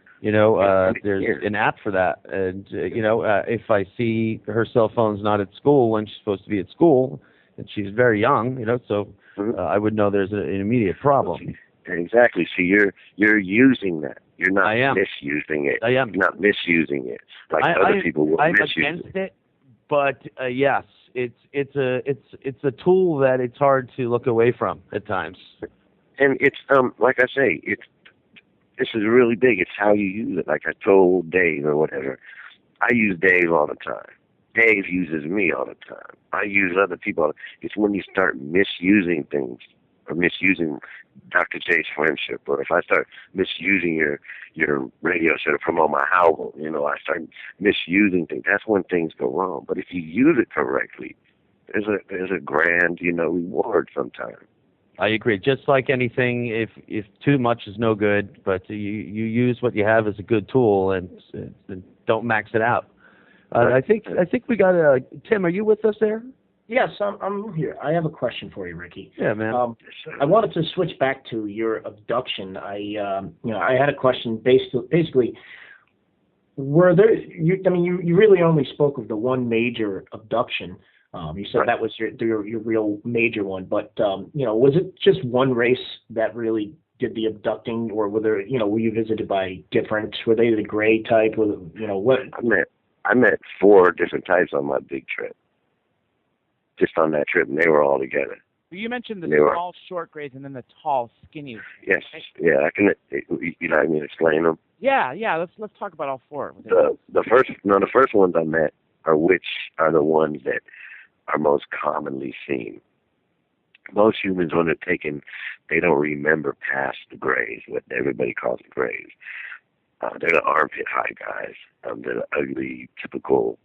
There's an app for that, and if I see her cell phone's not at school when she's supposed to be at school, and she's very young, so I would know there's an immediate problem. Exactly. So you're using that. You're not misusing it. I am. You're not misusing it like other people will misuse it. I'm against it, but yes, it's a tool that it's hard to look away from at times. And it's like I say, this is really big. It's how you use it. Like I told Dave or whatever, I use Dave all the time. Dave uses me all the time. I use other people. It's when you start misusing things or misusing Dr. J's friendship, or if I start misusing your radio show to promote my album, I start misusing things. That's when things go wrong. But if you use it correctly, there's a grand, reward sometimes. I agree. Just like anything, if too much is no good, but you use what you have as a good tool and don't max it out. I think we got Tim. Are you with us there? Yes, I'm here. I have a question for you, Ricky. Yeah, man. I wanted to switch back to your abduction. I had a question. Basically, were there? You really only spoke of the one major abduction. You said that was your real major one, but was it just one race that really did the abducting, or were you visited by different? Were they the gray type? What? I met 4 different types on my big trip. Just on that trip, and they were all together. You mentioned the small, short grays, and then the tall, skinny. Yes, yeah, I can. Explain them. Yeah. Let's talk about all 4. The first ones I met are the ones that are most commonly seen. Most humans, when they're taken, they don't remember past the grays, what everybody calls the grays. They're the armpit high guys. They're the ugly, typical.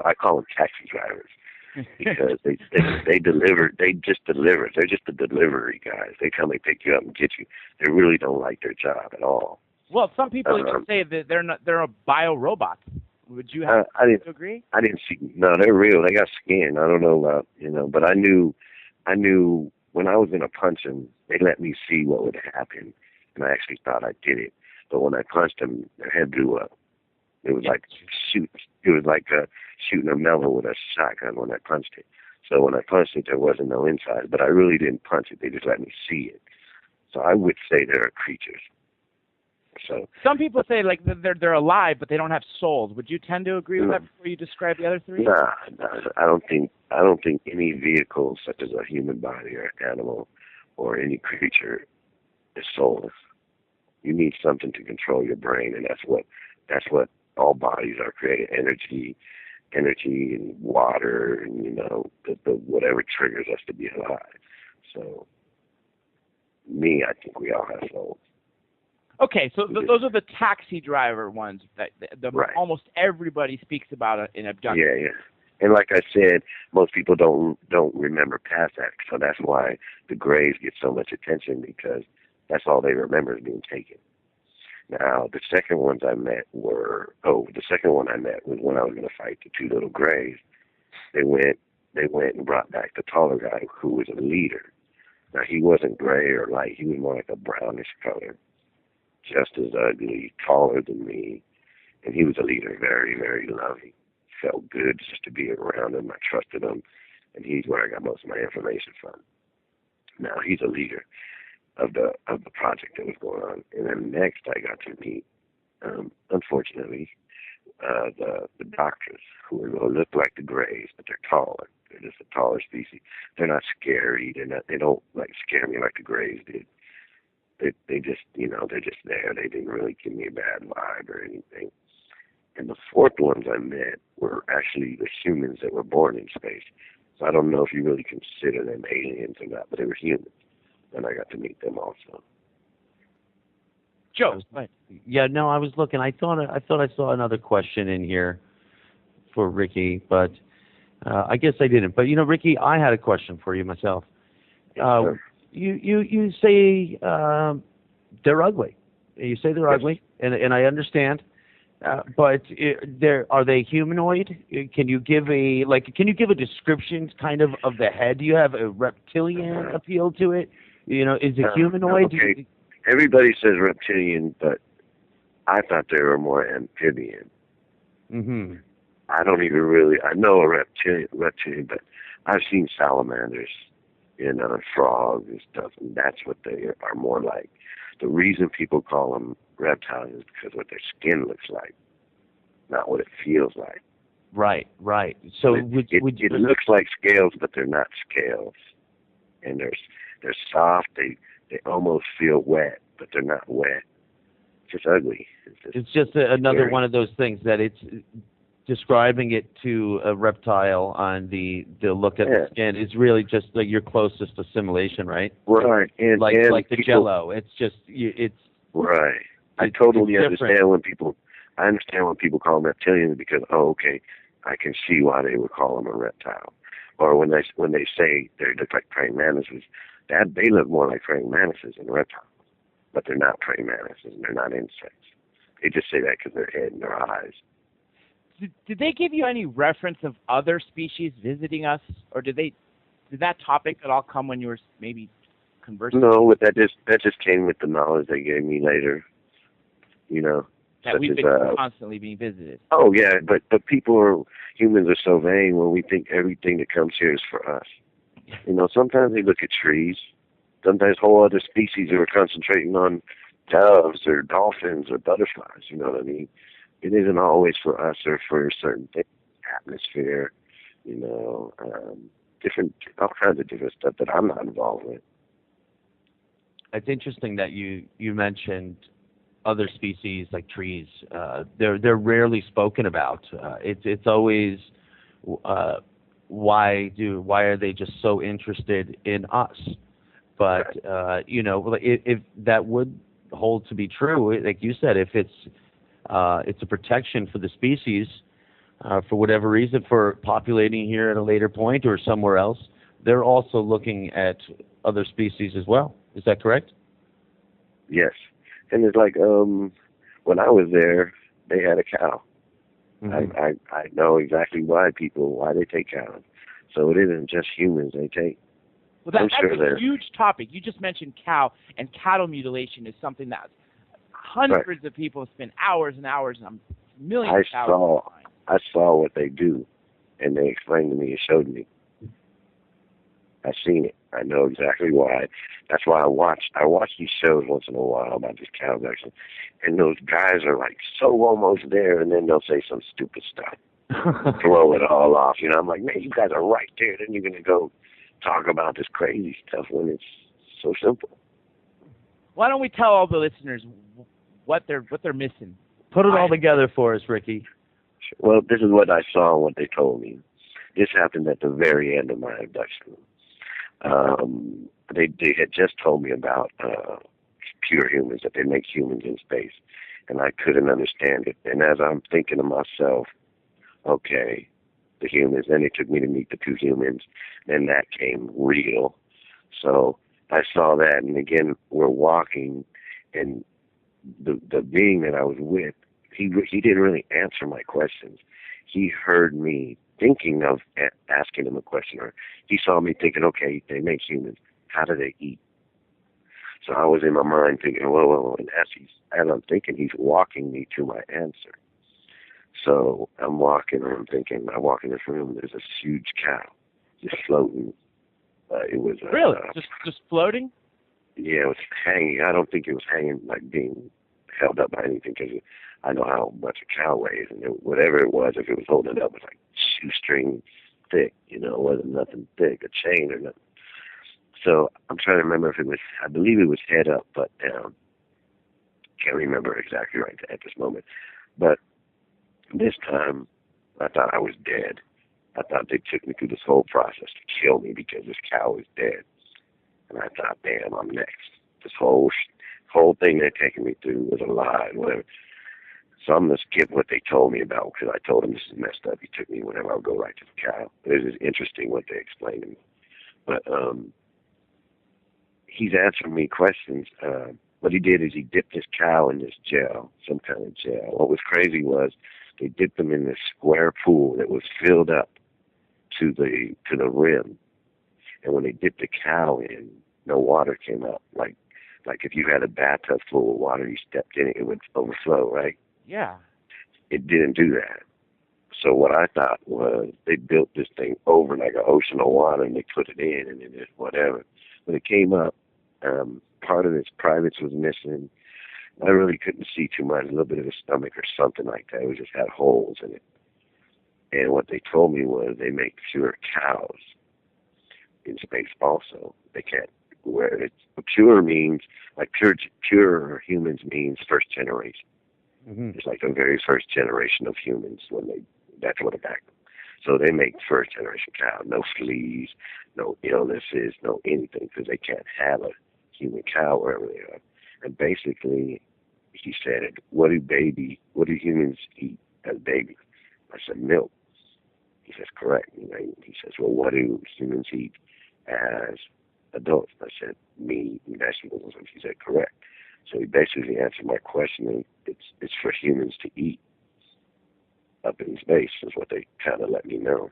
I call them taxi drivers. Because they deliver, they just deliver. They're just the delivery guys. They come and pick you up and get you. They really don't like their job at all. Well, some people even say that they're a bio-robot. Would you have to agree? I didn't see. No, they're real. They got skin. I don't know about but I knew when I was gonna punch them, they let me see what would happen, and I actually thought I did it. But when I punched them, their head blew up. It was like shooting a melon with a shotgun when I punched it. So when I punched it, there wasn't no inside. But I really didn't punch it. They just let me see it. So I would say there are creatures. So some people say like they're alive, but they don't have souls. Would you tend to agree with that before you describe the other 3? Nah, I don't think any vehicle, such as a human body or an animal or any creature, is soulless. You need something to control your brain, and that's what all bodies are created: energy and water, and the whatever triggers us to be alive. So, I think we all have souls. Okay, so those are the taxi driver ones that almost everybody speaks about in abduction. Yeah. And like I said, most people don't remember past that, so that's why the grays get so much attention, because that's all they remember is being taken. Now, the second one I met was when I was going to fight the 2 little grays. They went and brought back the taller guy who was a leader. Now, he wasn't gray or light. He was more like a brownish color, just as ugly, taller than me. And he was a leader, very, very loving. Felt good just to be around him. I trusted him. And he's where I got most of my information from. Now, he's a leader of the project that was going on. And then next I got to meet, unfortunately, the doctors who look like the grays, but they're taller. They're just a taller species. They're not scary. They don't like scare me like the grays did. They just, they're just there. They didn't really give me a bad vibe or anything. And the 4th ones I met were actually the humans that were born in space. So I don't know if you really consider them aliens or not, but they were humans. And I got to meet them also. Joe, yeah, no, I was looking. I thought I saw another question in here for Ricky, but I guess I didn't. But Ricky, I had a question for you myself. Yes, you say they're ugly. You say they're ugly, and I understand. But are they humanoid? Can you give a description kind of the head? Do you have a reptilian appeal to it? Is it humanoid? Okay. Everybody says reptilian, but I thought they were more amphibian. Mm-hmm. I don't even really. I know a reptilian, but I've seen salamanders, frogs and stuff, and that's what they are more like. The reason people call them reptiles is because what their skin looks like, not what it feels like. Right. So it looks like scales, but they're not scales, and they're soft. They almost feel wet, but they're not wet. It's just ugly. It's just another one of those things that describing it to a reptile on the look at the skin is really just like your closest assimilation, right? Right. And like the people, Jello. It's just it's right. I totally understand when people. I understand when people call them reptilians because okay, I can see why they would call them a reptile, or when they say they look like praying mantises, that they look more like praying mantises than reptiles, but they're not praying mantises and they're not insects. They just say that because their head and their eyes. Did they give you any reference of other species visiting us, or did that topic at all come when you were maybe conversing? No, but that just came with the knowledge they gave me later. You know, that we've been constantly being visited. Oh yeah, but humans are so vain when we think everything that comes here is for us. You know, sometimes they look at trees. Sometimes whole other species are concentrating on doves or dolphins or butterflies. You know what I mean? It isn't always for us or for certain things, atmosphere, you know, all kinds of different stuff that I'm not involved with. It's interesting that you mentioned other species like trees. They're rarely spoken about. It's always why are they just so interested in us? But you know, if that would hold to be true, like you said, if it's a protection for the species, for whatever reason, for populating here at a later point or somewhere else, they're also looking at other species as well. Is that correct? Yes. And it's like when I was there, they had a cow. Mm-hmm. I know exactly why they take cows. So it isn't just humans they take. Well, that's a huge topic. You just mentioned cow, and cattle mutilation is something that hundreds of people have spent hours and hours and millions of hours. I saw what they do, and they explained to me and showed me. I've seen it. I know exactly why. That's why I watch these shows once in a while about these cow abductions, and those guys are like so almost there, and then they'll say some stupid stuff, blow it all off. You know, I'm like, man, you guys are right there. Then you're gonna go talk about this crazy stuff when it's so simple. Why don't we tell all the listeners what they're missing? Put it all together for us, Ricky. Well, this is what I saw and what they told me. This happened at the very end of my abduction. They had just told me about pure humans, that they make humans in space, and I couldn't understand it. And as I'm thinking to myself, okay, the humans, then they took me to meet the two humans, then that came real. So I saw that, and again, we're walking, and the being that I was with, he didn't really answer my questions. He heard me thinking of asking him a question, or he saw me thinking, okay, they make humans. How do they eat? So I was in my mind thinking, well, and as I'm thinking, he's walking me to my answer. So I'm walking, and I'm thinking, I walk in this room, there's this huge cow just floating. It was really just floating. Yeah, it was hanging. I don't think it was hanging like being held up by anything, because I know how much a cow weighs, and whatever it was, if it was holding it up, it was like shoestring thick. You know, it wasn't nothing thick, a chain or nothing. So I'm trying to remember if it was. I believe it was head up, butt down. Can't remember exactly right at this moment, but this time I thought I was dead. I thought they took me through this whole process to kill me because this cow is dead. And I thought, damn, I'm next. This whole thing they're taking me through was a lie and whatever. So I'm going to skip what they told me about, because I told them this is messed up. He took me whenever I would go right to the cow. It is interesting what they explained to me. But he's answering me questions. What he did is he dipped his cow in this gel, some kind of gel. What was crazy was they dipped him in this square pool that was filled up to the rim. And when they dipped the cow in, no water came out. Like if you had a bathtub full of water, you stepped in it, it would overflow, right? Yeah. It didn't do that. So what I thought was they built this thing over like an ocean of water, and they put it in, and then it whatever. When it came up, part of its privates was missing. I really couldn't see too much, a little bit of his stomach or something like that. It just had holes in it. And what they told me was they make pure cows in space also. They can't wear it. Pure means, like pure humans means first generation. Mm-hmm. It's like the very first generation of humans when That's what affects them. So they make first generation cow, no fleas, no illnesses, no anything, because they can't have a human cow wherever they are. And basically, he said, what do humans eat as babies? I said, milk. He says, correct. He says, well, what do humans eat as adults? I said, meat and vegetables. And he said, correct. So he basically answered my question, and it's for humans to eat up in space, is what they kind of let me know.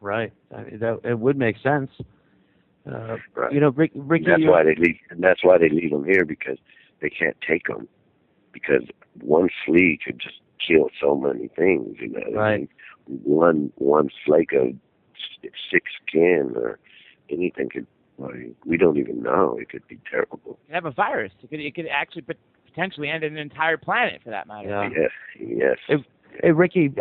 Right. I mean, it would make sense. Right. Ricky. That's why they leave them here, because they can't take them, because one flea could just kill so many things. Right. I mean, one flake of sick skin or anything could. We don't even know. It could be terrible. It could have a virus. It could actually potentially end an entire planet, for that matter. Yeah. Yes. Hey, Ricky,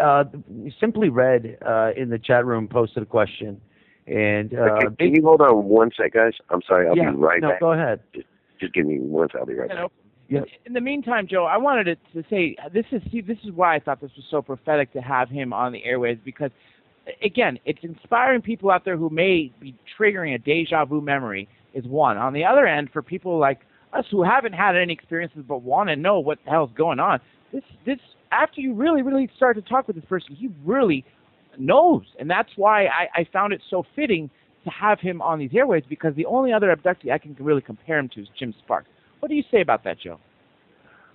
Simply Red in the chat room posted a question. And can you hold on one sec, guys? I'm sorry. I'll be right back. Go ahead. Just give me one sec. I'll be right back. Yeah. In the meantime, Joe, I wanted to say this is why I thought this was so prophetic to have him on the airwaves, because, again, it's inspiring people out there who may be triggering a deja vu memory is one. On the other end, for people like us who haven't had any experiences but want to know what the hell's going on, this after you really, really start to talk with this person, he really knows. And that's why I found it so fitting to have him on these airwaves, because the only other abductee I can really compare him to is Jim Sparks. What do you say about that, Joe?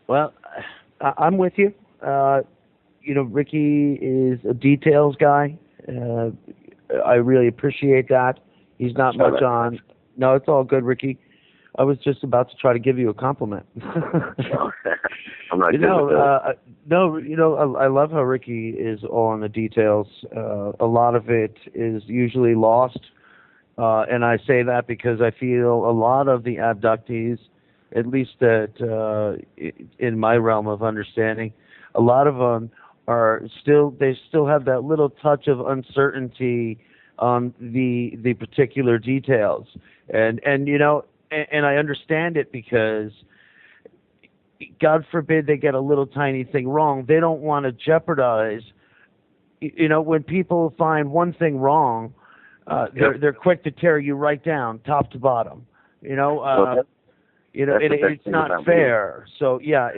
Well, I'm with you. Ricky is a details guy. I really appreciate that. He's not much on. No, it's all good, Ricky. I was just about to try to give you a compliment. I'm not good with that. I love how Ricky is all on the details. A lot of it is usually lost. And I say that because I feel a lot of the abductees, at least that in my realm of understanding, a lot of them they still have that little touch of uncertainty on the particular details. And I understand it, because God forbid they get a little tiny thing wrong. They don't want to jeopardize. When people find one thing wrong, they're quick to tear you right down, top to bottom. It's not fair. So yeah,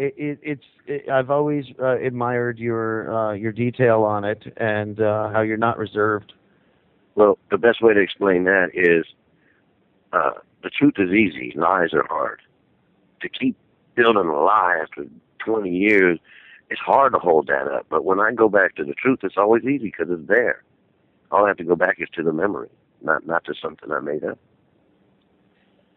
I've always admired your detail on it, and how you're not reserved. Well, the best way to explain that is the truth is easy, lies are hard. To keep building a lie after 20 years, it's hard to hold that up. But when I go back to the truth, it's always easy, because it's there. All I have to go back is to the memory, not to something I made up.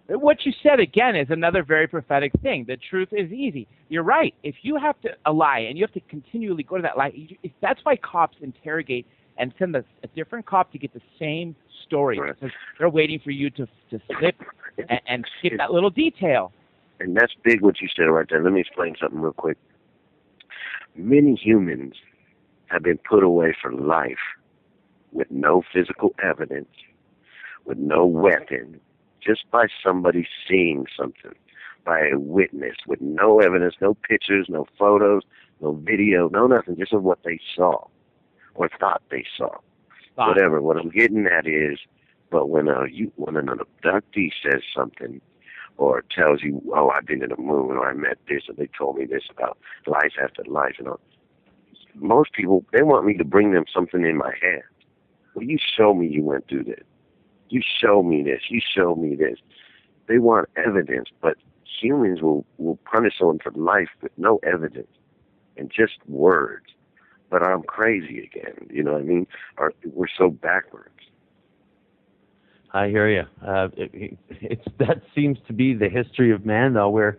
What you said, again, is another very prophetic thing. The truth is easy. You're right. If you have a lie, and you have to continually go to that lie, that's why cops interrogate and send a different cop to get the same story. Right. Because they're waiting for you to slip and skip that little detail. And that's big what you said right there. Let me explain something real quick. Many humans have been put away for life with no physical evidence, with no weapon, just by somebody seeing something, by a witness, with no evidence, no pictures, no photos, no video, no nothing, just of what they saw or thought they saw. Whatever. What I'm getting at is, but when an abductee says something, or tells you, oh, I've been to the moon, or I met this, or they told me this about life after life, most people, they want me to bring them something in my hand. Well, you show me you went through this. You show me this. You show me this. They want evidence, but humans will punish someone for life with no evidence and just words. But I'm crazy again. You know what I mean? We're so backwards. I hear you. That seems to be the history of man, though. We're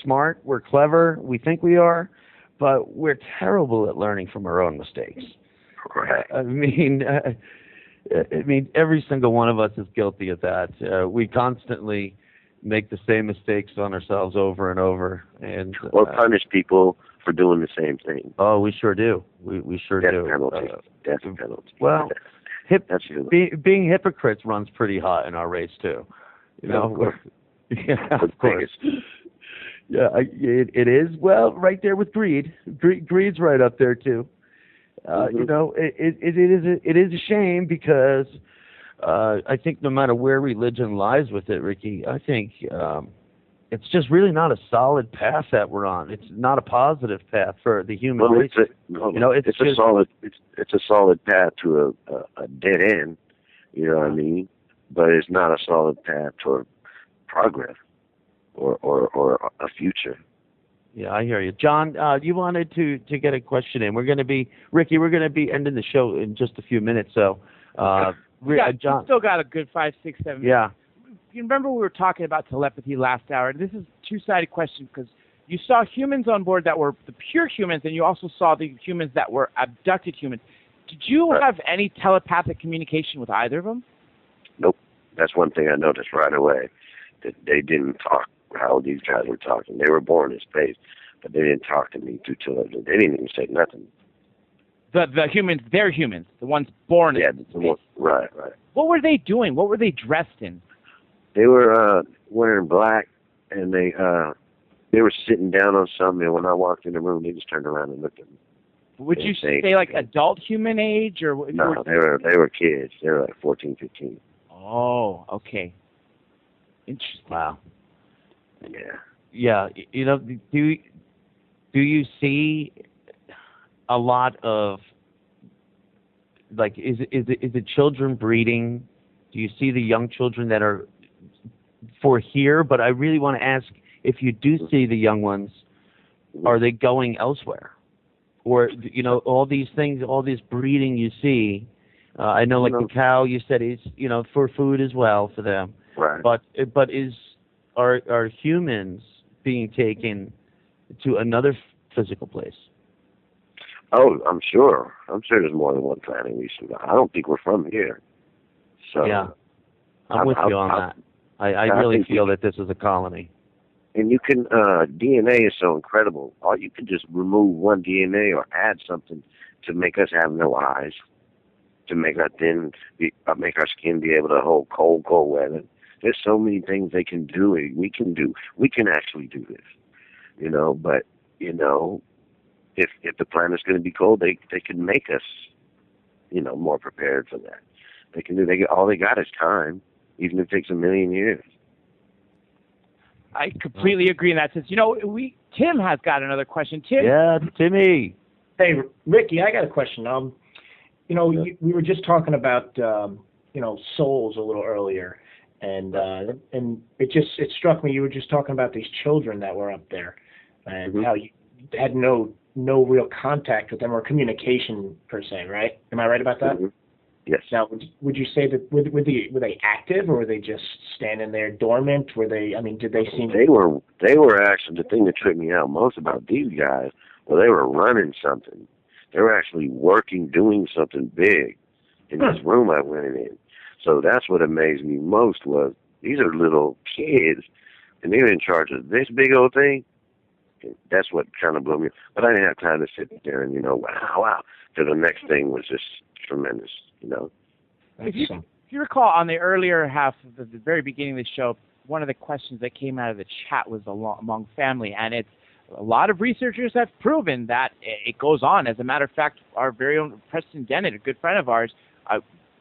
smart, we're clever, we think we are, but we're terrible at learning from our own mistakes. Right. I mean, every single one of us is guilty of that. We constantly make the same mistakes on ourselves over and over, and or punish people for doing the same thing. Oh, we sure do. We sure do. Death penalty. Well. Being hypocrites runs pretty hot in our race too. Yeah, of course. Yeah, it is. Well, right there with greed. Greed's right up there too. You know, it is a shame because I think no matter where religion lies with it, Ricky, I think it's just really not a solid path that we're on. It's not a positive path for the human race. It's a solid path to a dead end. You know what I mean? But it's not a solid path toward progress or a future. Yeah, I hear you, John. You wanted to get a question in. We're going to be Ricky. We're going to be ending the show in just a few minutes. So, John, John, still got a good 5, 6, 7 minutes. Yeah. You remember we were talking about telepathy last hour? This is a two-sided question because you saw humans on board that were the pure humans, and you also saw the humans that were abducted humans. Did you have any telepathic communication with either of them? Nope. That's one thing I noticed right away. That they didn't talk how these guys were talking. They were born in space, but they didn't talk to me through television. They didn't even say nothing. The humans, they're humans, the ones born in space. Right. What were they doing? What were they dressed in? They were wearing black, and they were sitting down on something, and when I walked in the room, they just turned around and looked at me. Would you say like adult human age? Or No, they were kids. They were like 14, 15. Oh, okay. Interesting. Wow. Yeah. Yeah. You know, do you see a lot of like is it children breeding? Do you see the young children that are for here? But I really want to ask if you do see the young ones, are they going elsewhere? Or, you know, all these things, all this breeding you see, I know like the cow you said is, you know, for food as well for them. Right. But are humans being taken to another physical place? Oh, I'm sure. There's more than one planet we should. I don't think we're from here. So yeah, I'm with you on that. I really feel that this is a colony. And you can, DNA is so incredible. Or you can just remove one DNA or add something to make us have no eyes, to make our make our skin be able to hold cold weather. There's so many things they can do. We can do. We can actually do this, you know. But you know, if the planet's going to be cold, they can make us, you know, more prepared for that. They can do. All they got is time, even if it takes 1,000,000 years. I completely agree in that sense. You know, Tim has got another question. Tim. Yeah, Timmy. Hey, Ricky, I got a question. You know, we were just talking about you know, souls a little earlier, and it struck me you were just talking about these children that were up there, and how you had no real contact with them or communication per se, right? Am I right about that? Yes. Now, would you say that were they active, or were they just standing there dormant? Were they? I mean, did they seem? They were actually, the thing that tripped me out most about these guys. Well, they were running something. They were actually working, doing something big in this room I went in. So that's what amazed me most was these are little kids, and they're in charge of this big old thing. That's what kind of blew me. But I didn't have time to sit there and, you know, wow. So the next thing was just tremendous, you know. If you recall, on the earlier half of the very beginning of the show, one of the questions that came out of the chat was among family, and it's a lot of researchers have proven that it goes on. As a matter of fact, our very own Preston Dennett, a good friend of ours,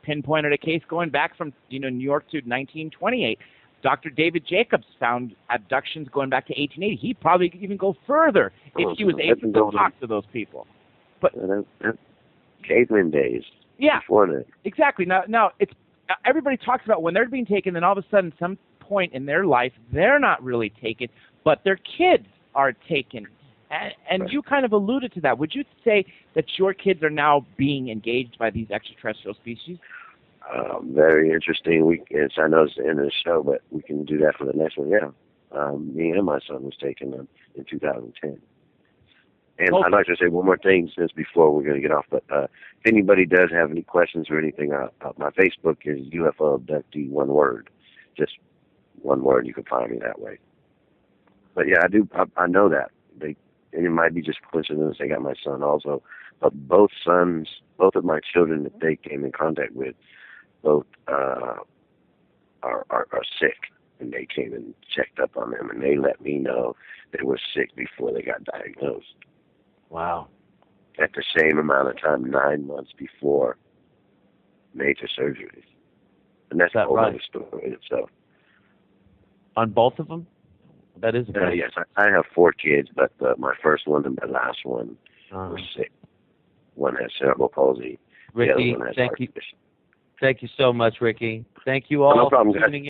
pinpointed a case going back from New York to 1928. Dr. David Jacobs found abductions going back to 1880. He'd probably even go further if he was able to talk to those people. But caveman days. Yeah, before that. Exactly. Now it's everybody talks about when they're being taken, then all of a sudden, some point in their life, they're not really taken, but their kids are taken. And right. You kind of alluded to that. Would you say that your kids are now being engaged by these extraterrestrial species? Very interesting. I know it's the end of the show, but we can do that for the next one. Yeah. Me and my son was taken in 2010. And I'd like to say one more thing since before we're going to get off. But if anybody does have any questions or anything, my Facebook is UFO Abductee, one word. Just one word. You can find me that way. But yeah, I do. I know that. And it might be just coincidence. They got my son also. But both of my children that they came in contact with, both are sick. and they came and checked up on them, and they let me know they were sick before they got diagnosed. Wow. At the same amount of time, 9 months before major surgeries. And that's a whole other story in itself. On both of them? That is a Yes, I have 4 kids, but my first one and my last one were sick. One has cerebral palsy. Ricky, the other one has thank heart you. condition. Thank you so much, Ricky. Thank you all No problem, for guys. tuning in.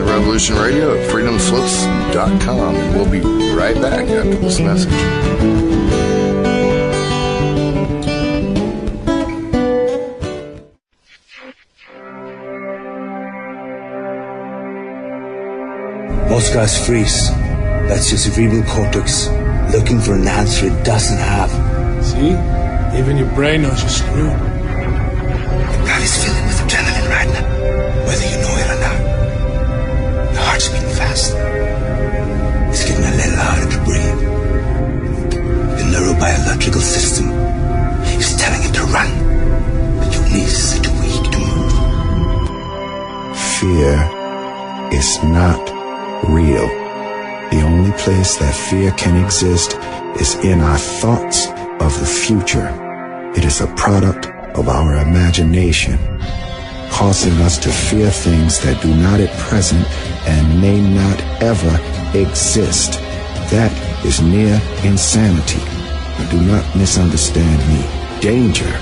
Revolution Radio at freedomslips.com. And we'll be right back after this message. Most guys freeze. That's your cerebral cortex looking for an answer it doesn't have. See? Even your brain knows you're screwed. Your body's filling with adrenaline right now, whether you know it or not. Your heart's beating fast. It's getting a little harder to breathe. The neurobiological system is telling it to run, but your knees are too weak to move. Fear is not real. The only place that fear can exist is in our thoughts of the future. It is a product of our imagination, causing us to fear things that do not at present and may not ever exist. That is near insanity. Do not misunderstand me. Danger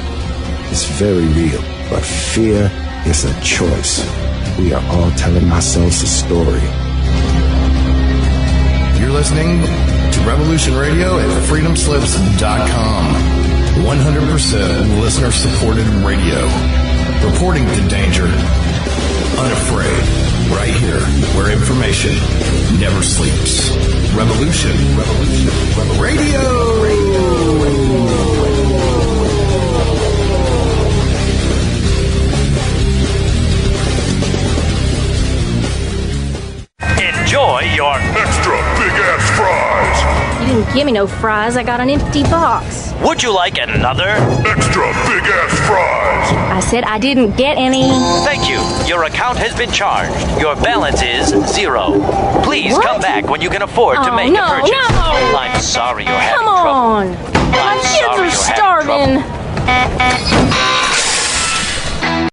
is very real, but fear is a choice. We are all telling ourselves a story. You're listening to Revolution Radio at freedomslips.com. 100% listener-supported radio. Reporting to danger. Unafraid. Right here, where information never sleeps. Revolution Radio. Enjoy your extra big-ass fries. You didn't give me no fries. I got an empty box. Would you like another extra big-ass fries? I said I didn't get any. Thank you. Your account has been charged. Your balance is 0. Please come back when you can afford to make a purchase. No. I'm sorry you're having Come trouble. on. My kids are starving.